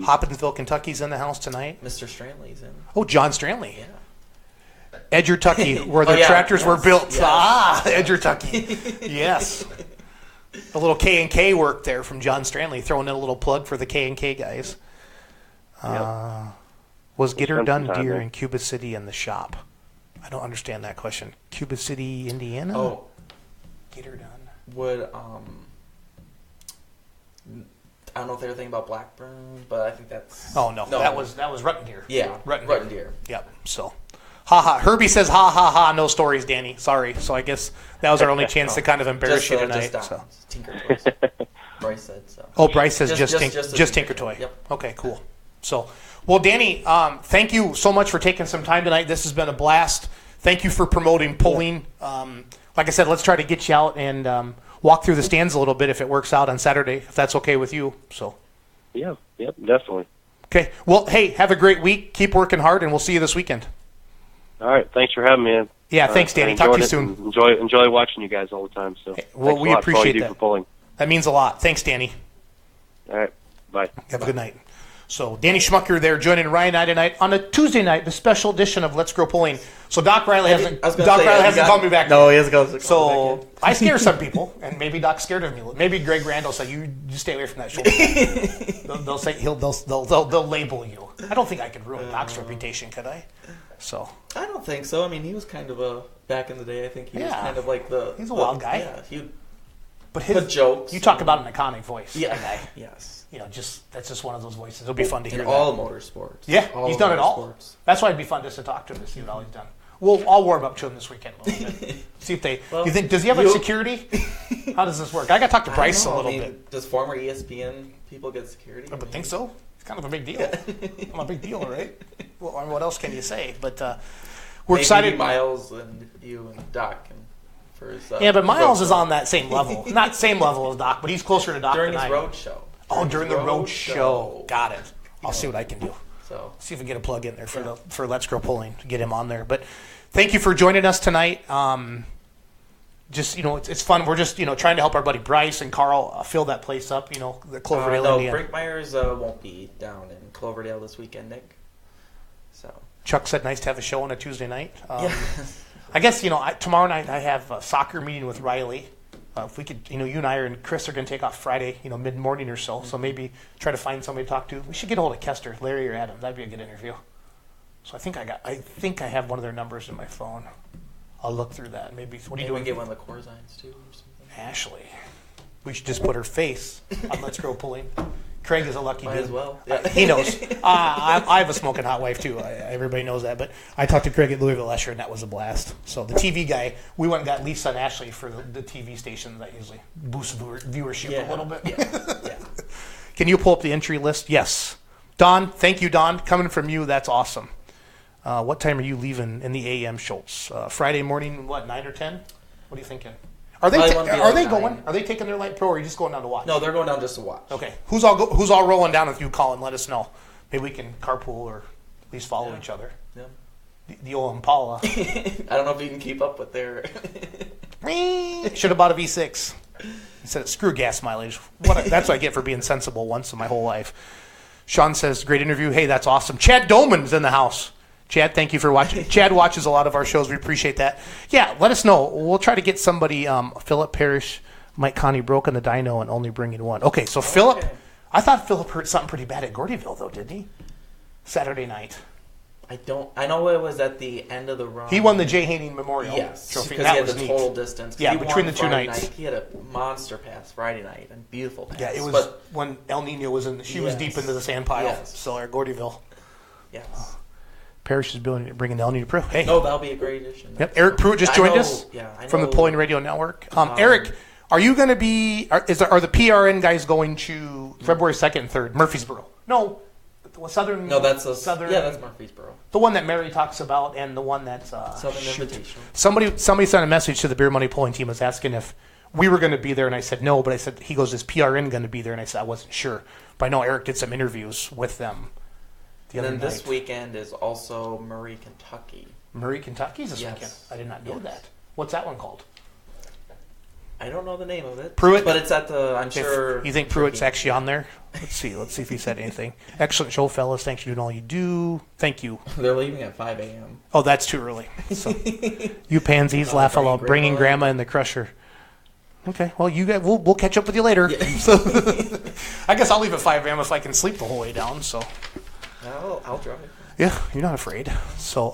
Hopkinsville, Kentucky's in the house tonight. Mr. Stranley's in. Oh, John Stranley. Yeah. Edgertucky, where the Oh, yeah, tractors were yes, built. yes. Ah, Edgertucky. Yes. A little K&K work there from John Stranley, throwing in a little plug for the K&K guys. Was Get Her spend Done some time Deer there. in Cuba City in the shop? I don't understand that question. Cuba City, Indiana? Oh, Get Her Done. would I don't know if they were thinking about Blackburn, but I think that's. Oh, no. That was Rutten Deer. Yeah, Rutten Deer. Deer. Yep. So, ha ha. Herbie says ha ha ha. No stories, Danny. Sorry. So I guess that was our only chance to kind of embarrass you tonight. So. Tinker Toys. Bryce said so. Oh, Bryce says just a Tinker Toy. Yep. Okay, cool. So, well, Danny, thank you so much for taking some time tonight. This has been a blast. Thank you for promoting pulling. Like I said, let's try to get you out and walk through the stands a little bit if it works out on Saturday, if that's okay with you. So. Yeah, yep, definitely. Okay. Well, hey, have a great week. Keep working hard, and we'll see you this weekend. All right, thanks for having me. Yeah, thanks, Danny. I Talk to you enjoyed it soon. and Enjoy watching you guys all the time. So, well, thanks a we lot for all you appreciate do that. for pulling. That means a lot. Thanks, Danny. All right, bye. Have a good night. So, Danny Schmucker there joining Ryan and I tonight on a Tuesday night, the special edition of Let's Grow Pulling. So, Doc Riley hasn't called me back. No, yet. he hasn't called me back. So I scare some people, and maybe Doc's scared of me. Maybe Greg Randall said, "You stay away from that shoulder." they'll say they'll label you. I don't think I could ruin Doc's reputation, could I? So I don't think so. I mean, he was kind of a back in the day. I think he was Yeah. kind of like He's a wild guy. Yeah, he but put jokes. You talk about an iconic voice. Yeah, that guy. yes. You know, that's just one of those voices. It'll be fun to hear. In that. all motorsports. Yeah, he's done it all. motorsports. That's why it'd be fun just to talk to him to see what all he's done. I'll warm up to him this weekend a little bit. See if they. Well, you think? Does he have like security? How does this work? I got to talk to I Bryce don't a know. little I mean, bit. Does former ESPN people get security? I would think so. It's kind of a big deal. I'm a big deal, right? Well, I mean, what else can you say? But we're Maybe excited. Miles and you and Doc and for his. Yeah, but Miles is on that same level. Not same level as Doc, but he's closer to Doc during than his I am. road show. Oh, during the road show. Got it. I'll see what I can do. So See if we can get a plug in there for Let's Grow Pulling to get him on there. But thank you for joining us tonight. Just it's fun. We're just trying to help our buddy Bryce and Carl fill that place up. The Cloverdale, no, Indiana. Brinkmeyer's won't be down in Cloverdale this weekend, Nick. So Chuck said nice to have a show on a Tuesday night. yeah, I guess, tomorrow night I have a soccer meeting with Riley. If we could, you and I and Chris are going to take off Friday, mid-morning or so. So maybe try to find somebody to talk to. We should get a hold of Kester, Larry or Adam. That'd be a good interview. So I think I have one of their numbers in my phone. I'll look through that. Maybe. What are you doing? Get one of the Corzines too, or something. Ashley. We should just put her face on Let's Grow Pulling. Craig is a lucky Might dude. as well. Yeah. He knows. I have a smoking hot wife too. Everybody knows that. But I talked to Craig at Louisville last year, and that was a blast. So the TV guy, we went and got Lisa and Ashley for the TV station that usually boosts viewership a little bit. Yeah. Can you pull up the entry list? Yes. Don, thank you, Don. Coming from you, that's awesome. What time are you leaving in the AM, Schultz? Friday morning, 9 or 10? What are you thinking? Are they going? Are they taking their light pro, or are you just going down to watch? No, they're going down just to watch. Okay. Who's all rolling down with you, Colin? Let us know. Maybe we can carpool or at least follow each other. Yeah. The old Impala. I don't know if you can keep up with their... Should have bought a V6. Instead of screw gas mileage. That's what I get for being sensible once in my whole life. Sean says, great interview. Hey, that's awesome. Chad Doman's in the house. Chad, thank you for watching. Chad watches a lot of our shows. We appreciate that. Yeah, let us know. We'll try to get somebody, Philip Parrish, Mike Connie broke in the dyno and only bringing one. Okay, so Philip, I thought Philip hurt something pretty bad at Gordyville, though, didn't he? Saturday night. I know it was at the end of the run. He won the Jay Haney Memorial Trophy. Because he had the total distance. Yeah, between the two nights. He had a monster pass Friday night and beautiful pass. Yeah, it was when El Nino was in. She was deep into the sand pile. Yes. So at Gordyville. Yes. Parrish is bringing El Nino Pruitt. Hey. Oh, that'll be a great addition. Yep. Eric Pruitt just joined us from the Pulling Radio Network. Eric, are you going to be? Are the PRN guys going to February 2nd and 3rd, Murfreesboro? No. Southern. No, that's Southern. Yeah, that's Murfreesboro. The one that Mary talks about, and the one that's Southern Invitational. Somebody sent a message to the Beer Money Pulling team, was asking if we were going to be there, and I said no. But I said, he goes, is PRN going to be there? And I said I wasn't sure. But I know Eric did some interviews with them. And then this weekend is also Murray, Kentucky. Murray, Kentucky's this weekend. I did not know that. What's that one called? I don't know the name of it. Pruitt? But it's at the, I'm sure. You think Pruitt's actually on there? Let's see if he said anything. Excellent show, fellas. Thanks for doing all you do. Thank you. They're leaving at 5 a.m. Oh, that's too early. So, you pansies, laugh aloud. Bringing Grandma in the crusher. Okay, well, you guys, we'll catch up with you later. Yeah. So, I guess I'll leave at 5 a.m. if I can sleep the whole way down. So, I'll drive. Yeah, you're not afraid. So,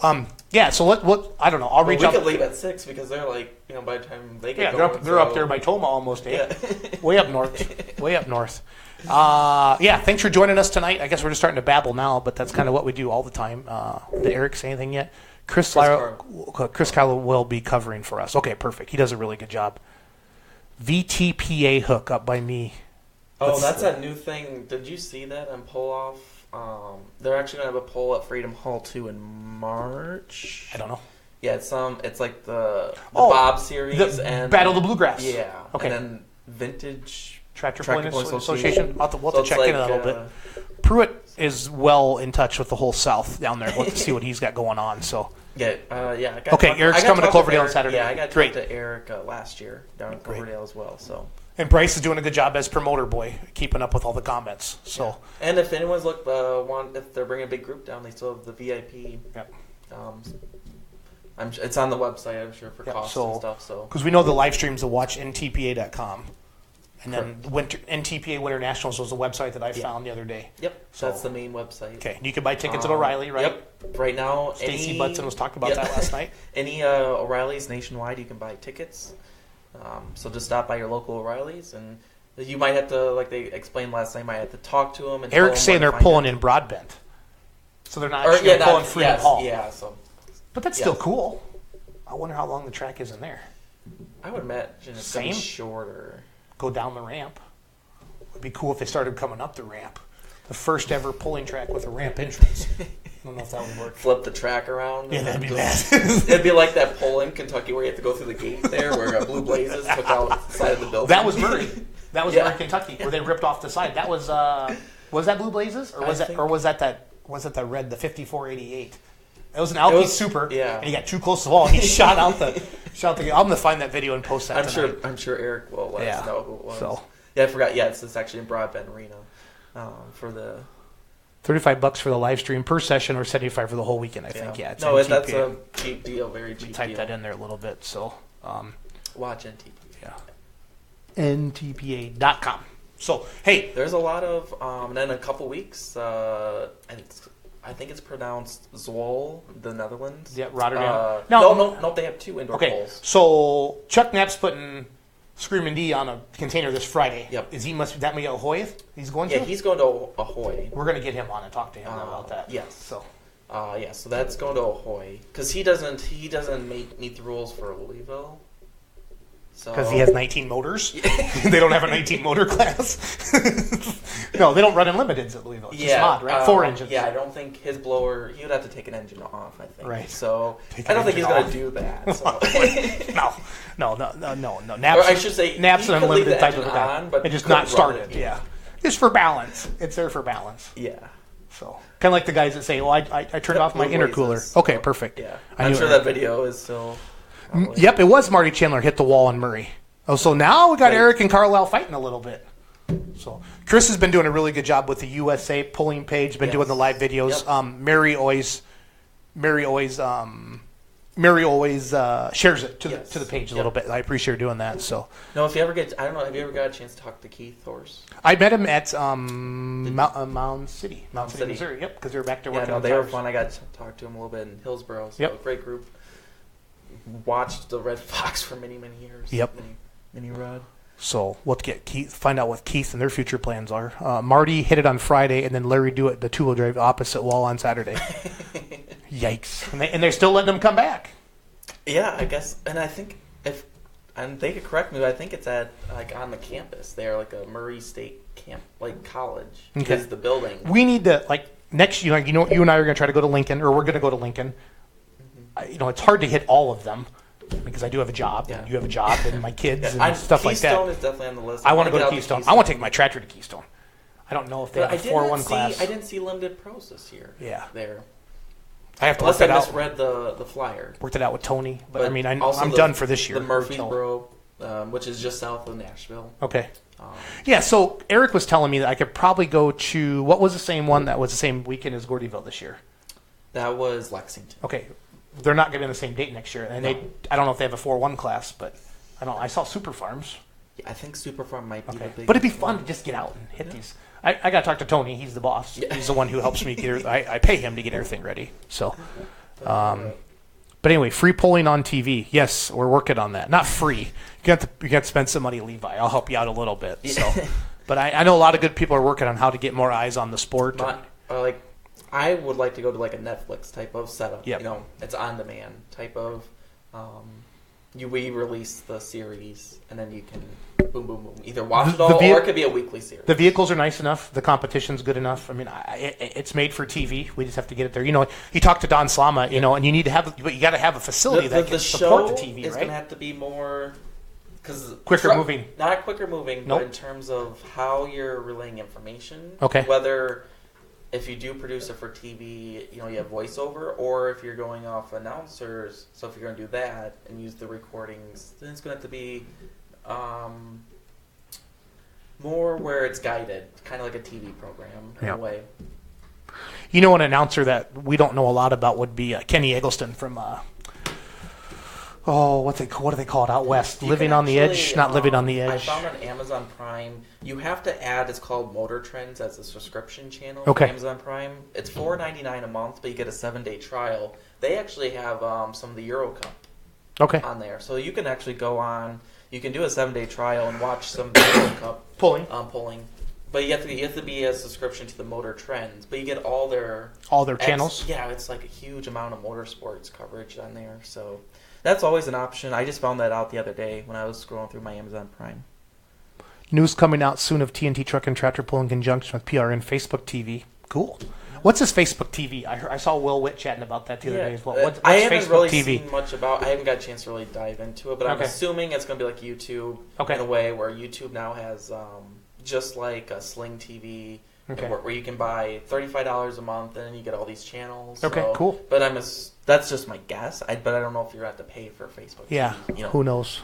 so what? I don't know. I'll reach out. We could leave at 6 because they're like, by the time they get going. They're up there by Toma almost, eh? Yeah. Way up north. Way up north. Thanks for joining us tonight. I guess we're just starting to babble now, but that's kind of what we do all the time. Did Eric say anything yet? Chris Carlo will be covering for us. Okay, perfect. He does a really good job. VTPA hook up by me. Oh, that's that new thing. Did you see that on Pull Off? They're actually going to have a poll at Freedom Hall 2 in March. I don't know. Yeah, it's like the Bob series and Battle of the Bluegrass. Yeah. Okay. And then Vintage Tractor Pulling Association. We'll have to check in a little bit. Pruitt is well in touch with the whole South down there. We'll have to see what he's got going on. So. Eric's coming to Cloverdale on Saturday. Yeah, I got to talk to Eric last year down in Cloverdale as well. So. And Bryce is doing a good job as promoter boy, keeping up with all the comments. So, and if anyone's if they're bringing a big group down, they still have the VIP. Yep. It's on the website, I'm sure, for costs and stuff. So, because we know the live streams to watch ntpa.com, and then NTPA Winter Nationals was the website that I found the other day. Yep. So that's the main website. Okay, you can buy tickets at O'Reilly, right? Yep. Right now, Stacy Budson was talking about that last night. Any O'Reillys nationwide, you can buy tickets. So just stop by your local O'Reillys, and you might have to, like they explained last night, might have to talk to them. And Eric's saying they're pulling in Broadbent, so they're not actually pulling Freedom Hall. Yeah, so. But that's still cool. I wonder how long the track is in there. I would imagine it's going to be shorter. Go down the ramp. It'd be cool if they started coming up the ramp. The first ever pulling track with a ramp entrance. I don't know if that would work. Flip the track around. Yeah, that'd be bad. It'd be like that pull in Kentucky where you have to go through the gate there where Blue Blazes took out the side of the building. That was Murray. That was Murray, Kentucky, where they ripped off the side. That was that Blue Blazes? Or was that red, the 5488? It was an Alki Super, and he got too close to the wall, and he shot out the. I'm going to find that video and post that tonight. I'm sure Eric will let us know who it was. So. Yeah, I forgot. Yeah, it's actually in Broadbent Arena for the $35 for the live stream per session, or $75 for the whole weekend. I think. Yeah. It's no, NTPA. that's a cheap deal. Very cheap. Type deal. that in there a little bit. So. Watch NTP. Yeah. NTPA.com. So hey, there's a lot of and then a couple weeks, and I think it's pronounced Zwolle, the Netherlands. Yeah, Rotterdam. No, they have 2 indoor polls. So Chuck Knapp's putting Screaming D on a container this Friday. Yep. Is he that may Ahoy? He's going to? Yeah, he's going to Ahoy. We're going to get him on and talk to him about that. Yes. So. So that's going to Ahoy because he doesn't meet the rules for Louisville. Because he has 19 motors. They don't have a 19 motor class. No, they don't run in limiteds at Louisville. It's just mod, right? 4 engines. Yeah, I don't think his blower. He would have to take an engine off. I think. Right. So I don't think he's going to do that. So. No. Or I should say, Nap's an unlimited type of guy. on, but it just not started. Yeah. It's for balance. It's there for balance. Yeah. So kind of like the guys that say, "Well, I turned off my intercooler." Okay, perfect. Yeah. I'm sure that video is still. Yep, it was Marty Chandler hit the wall on Murray. Oh, so now we got Eric and Carlisle fighting a little bit. So Chris has been doing a really good job with the USA pulling page. Been doing the live videos. Yep. Mary always shares it to the page a little bit. I appreciate her doing that. So no, if you ever get, I don't know, have you ever got a chance to talk to Keith Horse? I met him at Mound City, Missouri. Yep, because they were back there working. Yeah, no, on they were tires. fun. I got to talk to him a little bit in Hillsboro. So Yep. Great group. Watched the Red Fox for many years. Yep. Mini Rod. So we'll get find out what Keith and their future plans are. Marty hit it on Friday, and then Larry do it the two-wheel drive opposite wall on Saturday. Yikes! And they're still letting them come back. Yeah, I guess. And I think and they could correct me, but I think it's at on the campus there, like a Murray State camp, like college. Okay. Is the building. We need to next. You and I are going to try to go to Lincoln, or we're going to go to Lincoln. It's hard to hit all of them because I do have a job, and you have a job, and my kids and stuff like that. Keystone is definitely on the list. I want to go to Keystone. I want to take my tractor to Keystone. I don't know if they have a 4-1 class. I didn't see limited pros this year. Yeah. There. I have to Unless work I it out. misread the flyer. Worked it out with Tony, but I mean, I'm also done for this year. The Murfreesboro, which is just south of Nashville. Okay. Yeah, so Eric was telling me that I could probably go to, what was the same one that was the same weekend as Gordyville this year? That was Lexington. Okay. They're not going to be on the same date next year. And I don't know if they have a 4-1 class, but I saw Super Farms. Yeah, I think Super Farm might be the biggest. But it'd be fun to just get out and hit these. I got to talk to Tony. He's the boss. Yeah. He's the one who helps me get I pay him to get everything ready. So, but anyway, free polling on TV. Yes, we're working on that. Not free. You got to spend some money, Levi. I'll help you out a little bit. So, but I know a lot of good people are working on how to get more eyes on the sport. I would like to go to like a Netflix type of setup. Yep. It's on demand type of. We release the series and then you can boom, boom, boom. Either watch it all or it could be a weekly series. The vehicles are nice enough. The competition's good enough. I mean, it's made for TV. We just have to get it there. You talk to Don Slama, and you need to have, but you got to have a facility that can support the TV, right? It's going to have to be more. Quicker moving. Not quicker moving, nope. But in terms of how you're relaying information. Okay. Whether if you do produce it for TV, you have voiceover, or if you're going off announcers. So if you're going to do that and use the recordings, then it's going to have to be more where it's guided, kind of like a TV program in a way. An announcer that we don't know a lot about would be Kenny Eggleston from what do they call it out west? Living on the Edge, not Living on the Edge. I found on Amazon Prime, you have to add. It's called Motor Trends as a subscription channel. Okay. On Amazon Prime, it's $4.99 a month, but you get a 7-day trial. They actually have some of the Euro Cup. On there, so you can actually go on. You can do a 7-day trial and watch some of the Euro Cup pulling. But you have to be a subscription to the Motor Trends. But you get all their channels. Yeah, it's like a huge amount of motorsports coverage on there. So. That's always an option. I just found that out the other day when I was scrolling through my Amazon Prime. News coming out soon of TNT Truck and Tractor Pull in conjunction with PRN Facebook TV. Cool. What's this Facebook TV? I saw Will Witt chatting about that the other day as well. What's I haven't Facebook really TV? seen much about. I haven't got a chance to really dive into it, but I'm assuming it's going to be like YouTube in a way where YouTube now has just like a Sling TV. Where you can buy $35 a month and then you get all these channels. Okay, cool. But that's just my guess. But I don't know if you're going to have to pay for Facebook. Yeah, TV, who knows?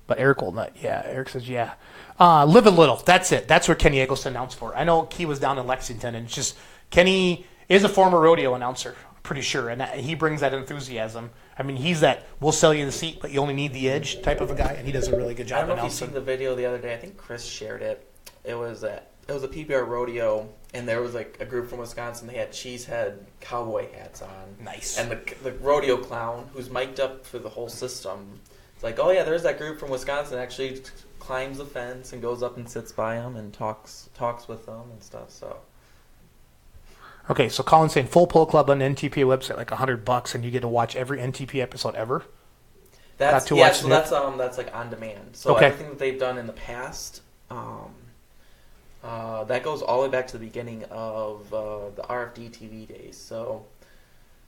But Eric will not. Yeah, Eric says Live a Little. That's it. That's what Kenny Eggleston announced for. I know he was down in Lexington and it's just Kenny is a former rodeo announcer, pretty sure, and he brings that enthusiasm. I mean, he's that we'll sell you the seat, but you only need the edge type of a guy, and he does a really good I job don't know if you've announcing. seen the video the other day. I think Chris shared it. It was a PBR rodeo, and there was like a group from Wisconsin. They had cheesehead cowboy hats on. Nice. And the rodeo clown, who's mic'd up for the whole system, it's like, oh yeah, there's that group from Wisconsin. Actually climbs the fence and goes up and sits by them and talks with them and stuff. So. Okay, so Colin's saying full pull club on the NTPA website, like $100, and you get to watch every NTPA episode ever. That's to yeah. watch So it? that's like on demand. So Okay. everything that they've done in the past, that goes all the way back to the beginning of the RFD TV days. So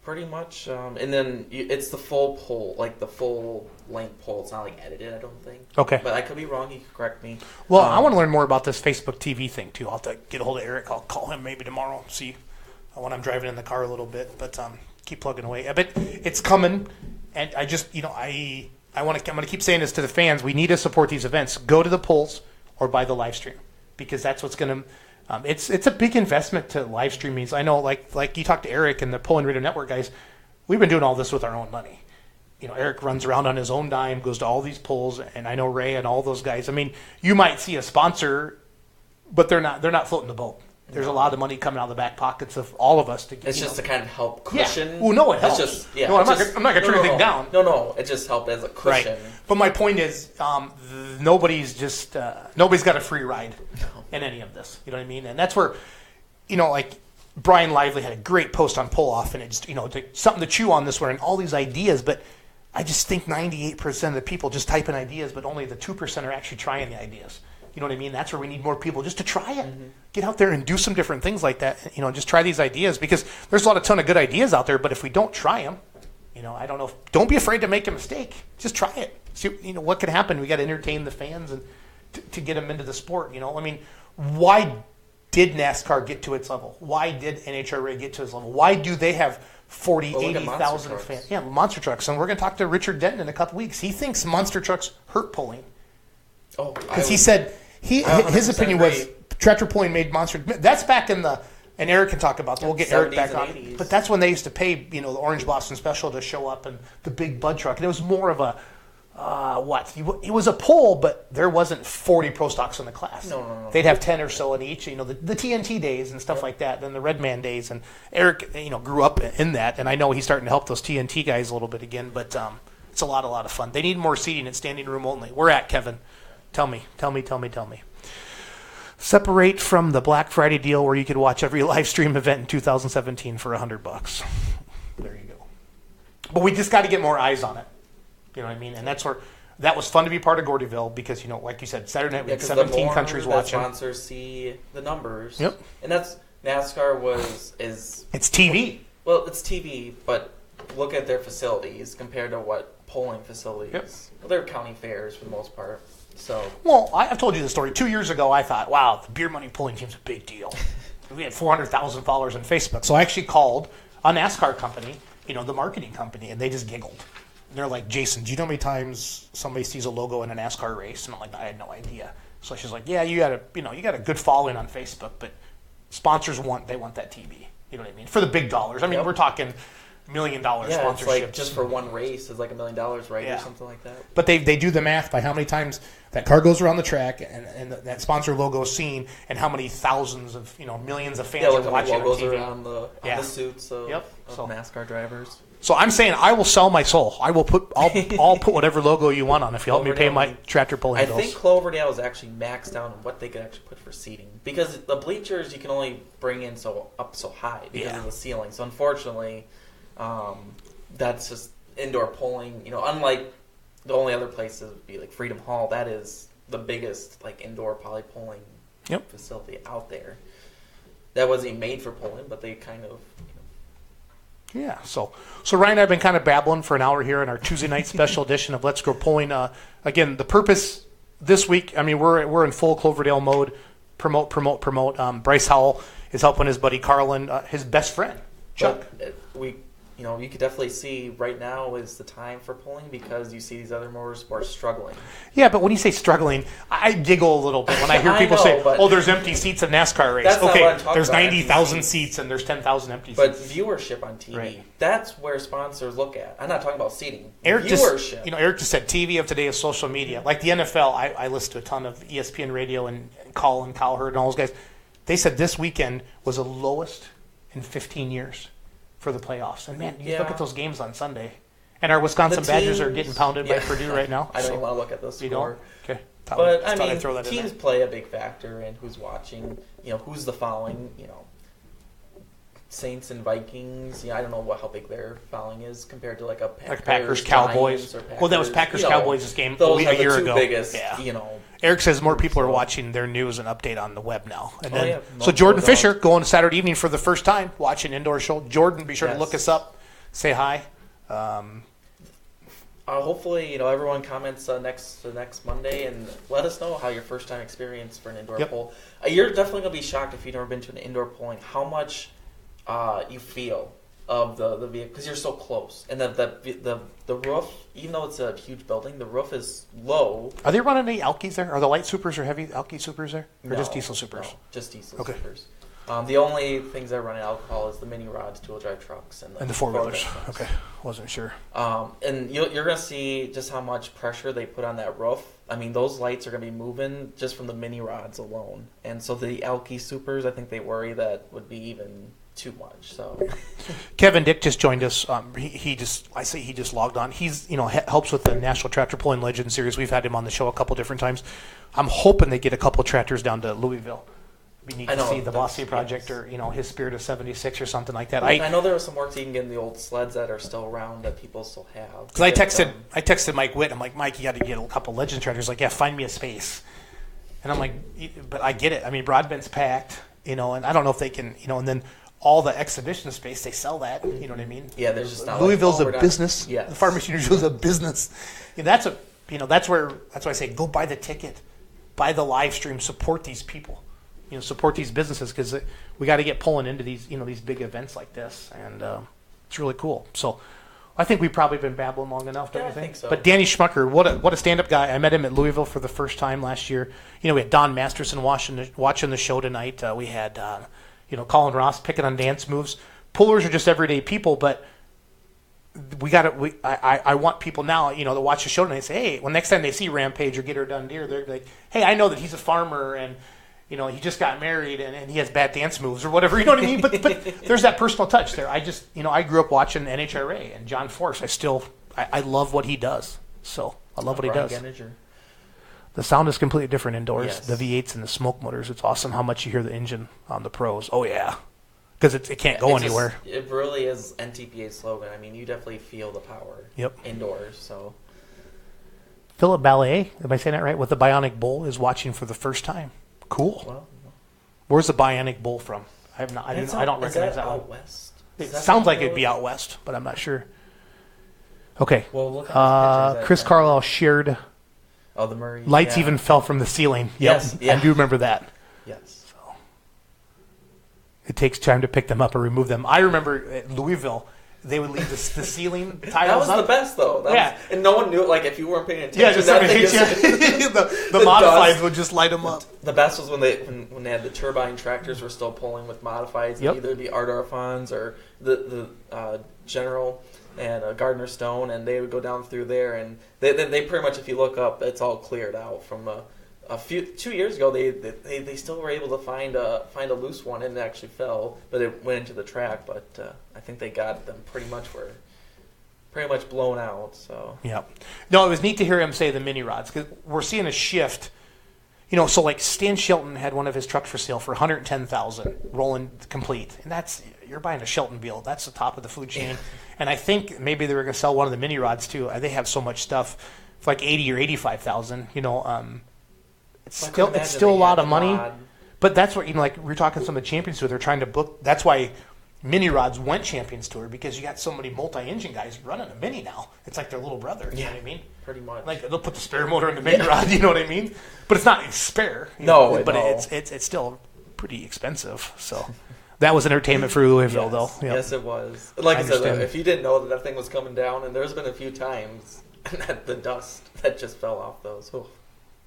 pretty much, and then it's the full poll, like the full length poll. It's not like edited, I don't think. Okay. But I could be wrong. You could correct me. Well, I want to learn more about this Facebook TV thing, too. I'll have to get a hold of Eric. I'll call him maybe tomorrow, see when I'm driving in the car a little bit. But keep plugging away. But it's coming, and I just, I'm going to keep saying this to the fans. We need to support these events. Go to the polls or buy the live stream, because that's what's going to it's a big investment to live stream means. I know, like you talked to Eric and the Pulling Radio Network guys, we've been doing all this with our own money. Eric runs around on his own dime, goes to all these polls, and I know Ray and all those guys. I mean, you might see a sponsor, but they're not floating the boat. There's a lot of money coming out of the back pockets of all of us to get. It's just to kind of help cushion. Yeah. Well, no, it helps. It's just, yeah, no, I'm not going to turn anything down. No, it just helped as a cushion. Right. But my point is, nobody's got a free ride in any of this. You know what I mean? And that's where, like Brian Lively had a great post on Pull Off, and it just, something to chew on this one and all these ideas. But I just think 98% of the people just type in ideas, but only the 2% are actually trying the ideas. You know what I mean? That's where we need more people just to try it. Mm-hmm. Get out there and do some different things like that. Just try these ideas, because there's a ton of good ideas out there. But if we don't try them, I don't know. Don't be afraid to make a mistake. Just try it. See, what could happen. We got to entertain the fans and to get them into the sport. I mean, why did NASCAR get to its level? Why did NHRA get to its level? Why do they have 40, 80,000 fans? Yeah, monster trucks. And we're going to talk to Richard Denton in a couple weeks. He thinks monster trucks hurt pulling. Oh, because he said his opinion was tractor pulling made monster. That's back in the, and Eric can talk about that. We'll get Eric back on. 80s. But that's when they used to pay, the Orange Boston Special to show up and the big Bud truck. And it was more of a, it was a pull, but there wasn't 40 pro stocks in the class. No. They'd have 10 or so in each, the TNT days and stuff like that, then the Redman days. And Eric, grew up in that. And I know he's starting to help those TNT guys a little bit again. But it's a lot of fun. They need more seating at standing room only. We're at, Kevin. Tell me. Separate from the Black Friday deal where you could watch every live stream event in 2017 for $100. There you go. But we just got to get more eyes on it. You know what I mean? And that's where that was fun to be part of Gordyville, because like you said, Saturday night we had 17 countries watching. Sponsors see the numbers. Yep. And that's NASCAR is it's TV. Well, it's TV, but look at their facilities compared to what polling facilities. Yep. Well, they're county fairs for the most part. So. Well, I've told you the story. 2 years ago, I thought, wow, the beer money pulling team's a big deal. We had 400,000 followers on Facebook. So I actually called a NASCAR company, the marketing company, and they just giggled. And they're like, Jason, do you know how many times somebody sees a logo in a NASCAR race? And I'm like, I had no idea. So she's like, yeah, you got a good following on Facebook, but sponsors want that TV. You know what I mean? For the big dollars. I mean, we're talking $1 million sponsorships. It's like just for one race is like $1 million, right? Yeah. Or something like that. But they do the math by how many times that car goes around the track and that sponsor logo is seen, and how many thousands of millions of fans are watching logos on TV. around the suits of NASCAR drivers. So I'm saying I will sell my soul. I'll put whatever logo you want on if you help me pay my tractor pulling bills. I think Cloverdale is actually maxed out on what they could actually put for seating, because the bleachers you can only bring in so high because of the ceiling. So unfortunately, that's just indoor polling. Unlike the only other places would be like Freedom Hall. That is the biggest indoor poly polling facility out there. That wasn't even made for polling, but they kind of. Yeah, so Ryan and I have been kind of babbling for an hour here in our Tuesday night special edition of Let's Grow Pulling. Again, the purpose this week, I mean, we're in full Cloverdale mode. Promote. Bryce Howell is helping his buddy Carlin, his best friend, Chuck. you could definitely see right now is the time for pulling because you see these other motorsports struggling. Yeah, but when you say struggling, I giggle a little bit when I hear people say, "Oh, there's empty seats in NASCAR race." That's not Okay, what I'm talking there's about, 90,000 empty seats and there's 10,000 empty But seats. viewership on TV, Right. that's where sponsors look at. I'm not talking about seating. Eric Viewership. Eric just said TV of today is social media. Like the NFL, I listen to a ton of ESPN radio and Colin Cowherd and all those guys. They said this weekend was the lowest in 15 years for the playoffs. And man, you look at those games on Sunday. And our Wisconsin Badgers are getting pounded by Purdue right now. I don't even want to look at the score. You don't? Okay. But I'd throw that in teams there. play a big factor in who's watching, who's the following, Saints and Vikings. I don't know how big their following is compared to like a Packers Cowboys. Giants or Packers, well, that was Packers Cowboys this game those a are the year two ago. biggest, Eric says more people are watching their news and update on the web now. And then, No, so Jordan no Fisher doubt. going Saturday evening for the first time watching indoor show. Jordan, be sure to Yes. look us up, say hi. Hopefully, everyone comments next Monday and let us know how your first time experience for an indoor poll. You're definitely gonna be shocked if you've never been to an indoor polling how much you feel of the vehicle because you're so close and the roof, even though it's a huge building, the roof is low. Are they running any Alkies there? Are the light supers or heavy Alky supers there, or No, just diesel supers? no, just diesel Okay. supers. The only things that run alcohol is the mini rods, two-wheel drive trucks, and And the four-wheelers. trucks. Okay, wasn't sure. And you're going to see just how much pressure they put on that roof. I mean, those lights are going to be moving just from the mini rods alone. And so the Alky Supers, I think they worry that would be even too much. So Kevin Dick just joined us. He just logged on. He's helps with the National Tractor Pulling Legend Series. We've had him on the show a couple different times. I'm hoping they get a couple tractors down to Louisville. We need to see the Bossy Project or his Spirit of 76 or something like that. I know there was some work to even get in the old sleds that are still around that people still have. Because I texted Mike Witt. I'm like, Mike, you got to get a couple Legend tractors. Like, yeah, find me a space. And I'm like, but I get it. I mean, Broadbent's packed, and I don't know if they can, and then all the exhibition space, they sell that. You know what I mean? Yeah, there's just not Louisville's like, a business. Yeah, The Farm Machinery Show is a business. That's why I say go buy the ticket, buy the live stream, support these people. Support these businesses because we got to get pulling into these, these big events like this, and it's really cool. So, I think we've probably been babbling long enough, don't you think? I think so. But Danny Schmucker, what a stand-up guy! I met him at Louisville for the first time last year. We had Don Masterson watching the show tonight. We had Colin Ross picking on dance moves. Pullers are just everyday people, but I want people now, to watch the show tonight and say, hey, when next time they see Rampage or Get Her Done Deer, they're like, hey, I know that he's a farmer and. He just got married and he has bad dance moves or whatever. You know what I mean? But there's that personal touch there. I grew up watching NHRA and John Force. I love what he does. So I love what he does. The sound is completely different indoors. Yes. The V8s and the smoke motors. It's awesome how much you hear the engine on the pros. Oh yeah, because it can't go anywhere. It really is NTPA's slogan. I mean, you definitely feel the power. Yep. Indoors. So Philip Ballet, am I saying that right? With the Bionic Bull is watching for the first time. Cool. Well, Where's the Bionic Bull from? I don't recognize that one. Out west. It sounds like it'd be out west, but I'm not sure. Okay. Well, look at his pictures. Chris Carlisle shared. Oh, the Murray. Lights even fell from the ceiling. Yes, I do remember that. Yes. So it takes time to pick them up or remove them. I remember at Louisville, they would leave the ceiling tiles That was up. the best, though. And no one knew it. Like, if you weren't paying attention, yeah, just that hit thing you. the modifieds would just light them up. The best was when they had the turbine tractors were still pulling with modifieds. Yep. Either the Art Arfons or the General and Gardner Stone, and they would go down through there, and they pretty much, if you look up, it's all cleared out from 2 years ago. They still were able to find a loose one, and it actually fell, but it went into the track. But I think they got them pretty much blown out. So yeah, no, it was neat to hear him say the mini rods because we're seeing a shift. So like Stan Shelton had one of his trucks for sale for $110,000, rolling complete, and you're buying a Sheltonville. That's the top of the food chain. And I think maybe they were going to sell one of the mini rods too. They have so much stuff for like $80,000 or $85,000. It's still a lot of money. But that's what like we're talking some of the Champions Tour. They're trying to book. That's why mini rods went Champions Tour because you got so many multi-engine guys running a mini now. It's like their little brother. You know what I mean? pretty much. Like they'll put the spare motor in the mini rod. You know what I mean? But it's not spare. No, but no. it's still pretty expensive. So That was entertainment for Louisville, though. Yep. Yes, it was. Like I said, understand. if you didn't know that thing was coming down, and there's been a few times that the dust that just fell off those. Oh.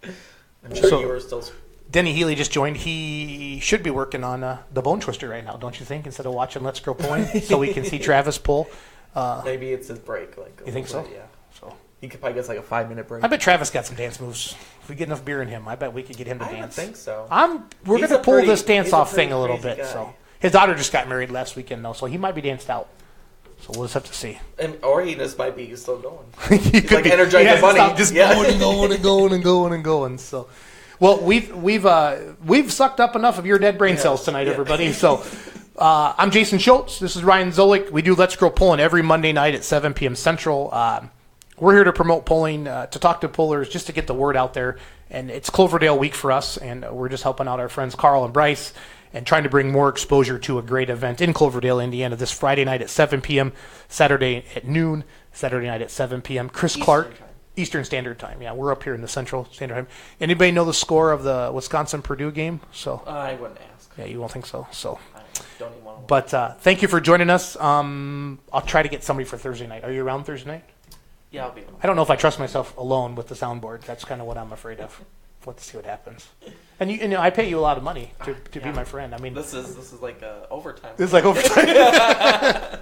I'm sure So- you were still. Denny Healy just joined. He should be working on the bone twister right now, don't you think? Instead of watching Let's Grow Pulling, so we can see Travis pull. Maybe it's his break. Like You think so? Yeah. So He could probably get like a 5-minute break. I bet Travis got some dance moves. If we get enough beer in him, I bet we could get him to I don't dance. think so. We're He's going to a pull pretty- this dance he's a off thing pretty a little crazy bit. guy. So his daughter just got married last weekend, though, so he might be danced out. So we'll just have to see. Or he just might be still going. He He's like Energizer Bunny. Just Yeah. going and going and going and going and going. So, well, we've sucked up enough of your dead brain cells tonight, everybody. So, I'm Jason Schultz. This is Ryan Zolik. We do Let's Grow Pulling every Monday night at 7 p.m. Central. We're here to promote pulling, to talk to pullers, just to get the word out there. And it's Cloverdale week for us, and we're just helping out our friends Carl and Bryce and trying to bring more exposure to a great event in Cloverdale, Indiana, this Friday night at 7 p.m., Saturday at noon, Saturday night at 7 p.m. Chris Clark, Eastern Standard Time. Yeah, we're up here in the Central Standard Time. Anybody know the score of the Wisconsin-Purdue game? So I wouldn't ask. yeah, you won't think so. So, I don't even want to. but thank you for joining us. I'll try to get somebody for Thursday night. Are you around Thursday night? Yeah, I'll be. I don't know if I trust myself alone with the soundboard. That's kind of what I'm afraid of. Let's see what happens. And I pay you a lot of money to be my friend. I mean, This is like overtime. this is like overtime.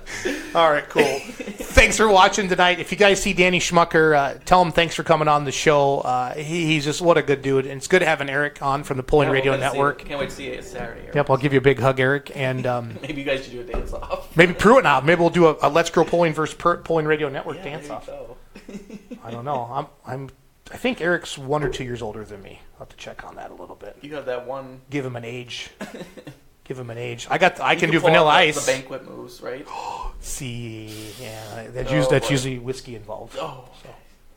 All right, cool. Thanks for watching tonight. If you guys see Danny Schmucker, tell him thanks for coming on the show. He's just what a good dude, and it's good having Eric on from the Pulling Radio Network. Can't wait to see you Saturday. Yep, I'll give you a big hug, Eric, and Maybe you guys should do a dance off. maybe Pruitt now. Maybe we'll do a Let's Grow Pulling versus Pulling Radio Network dance There you off. go. I don't know. I think Eric's 1 or 2 years older than me. I'll have to check on that a little bit. You have that one. Give him an age. Give him an age. I can do pull Vanilla out Ice. The banquet moves, right? See, yeah, that's boy. usually whiskey involved. Oh,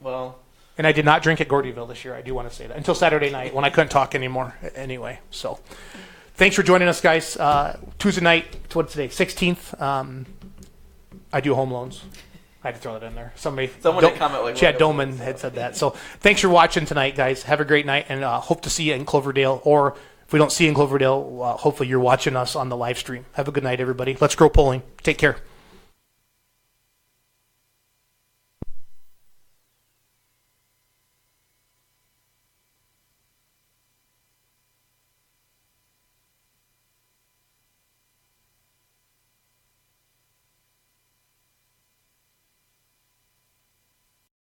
well. And I did not drink at Gordyville this year. I do want to say that until Saturday night when I couldn't talk anymore. Anyway, so thanks for joining us, guys. Tuesday night. What's today? 16th. I do home loans. I had to throw that in there. Someone did comment like Chad what- Doman had said that. So thanks for watching tonight, guys. Have a great night, and hope to see you in Cloverdale. Or if we don't see you in Cloverdale, hopefully you're watching us on the live stream. Have a good night, everybody. Let's grow pulling. Take care.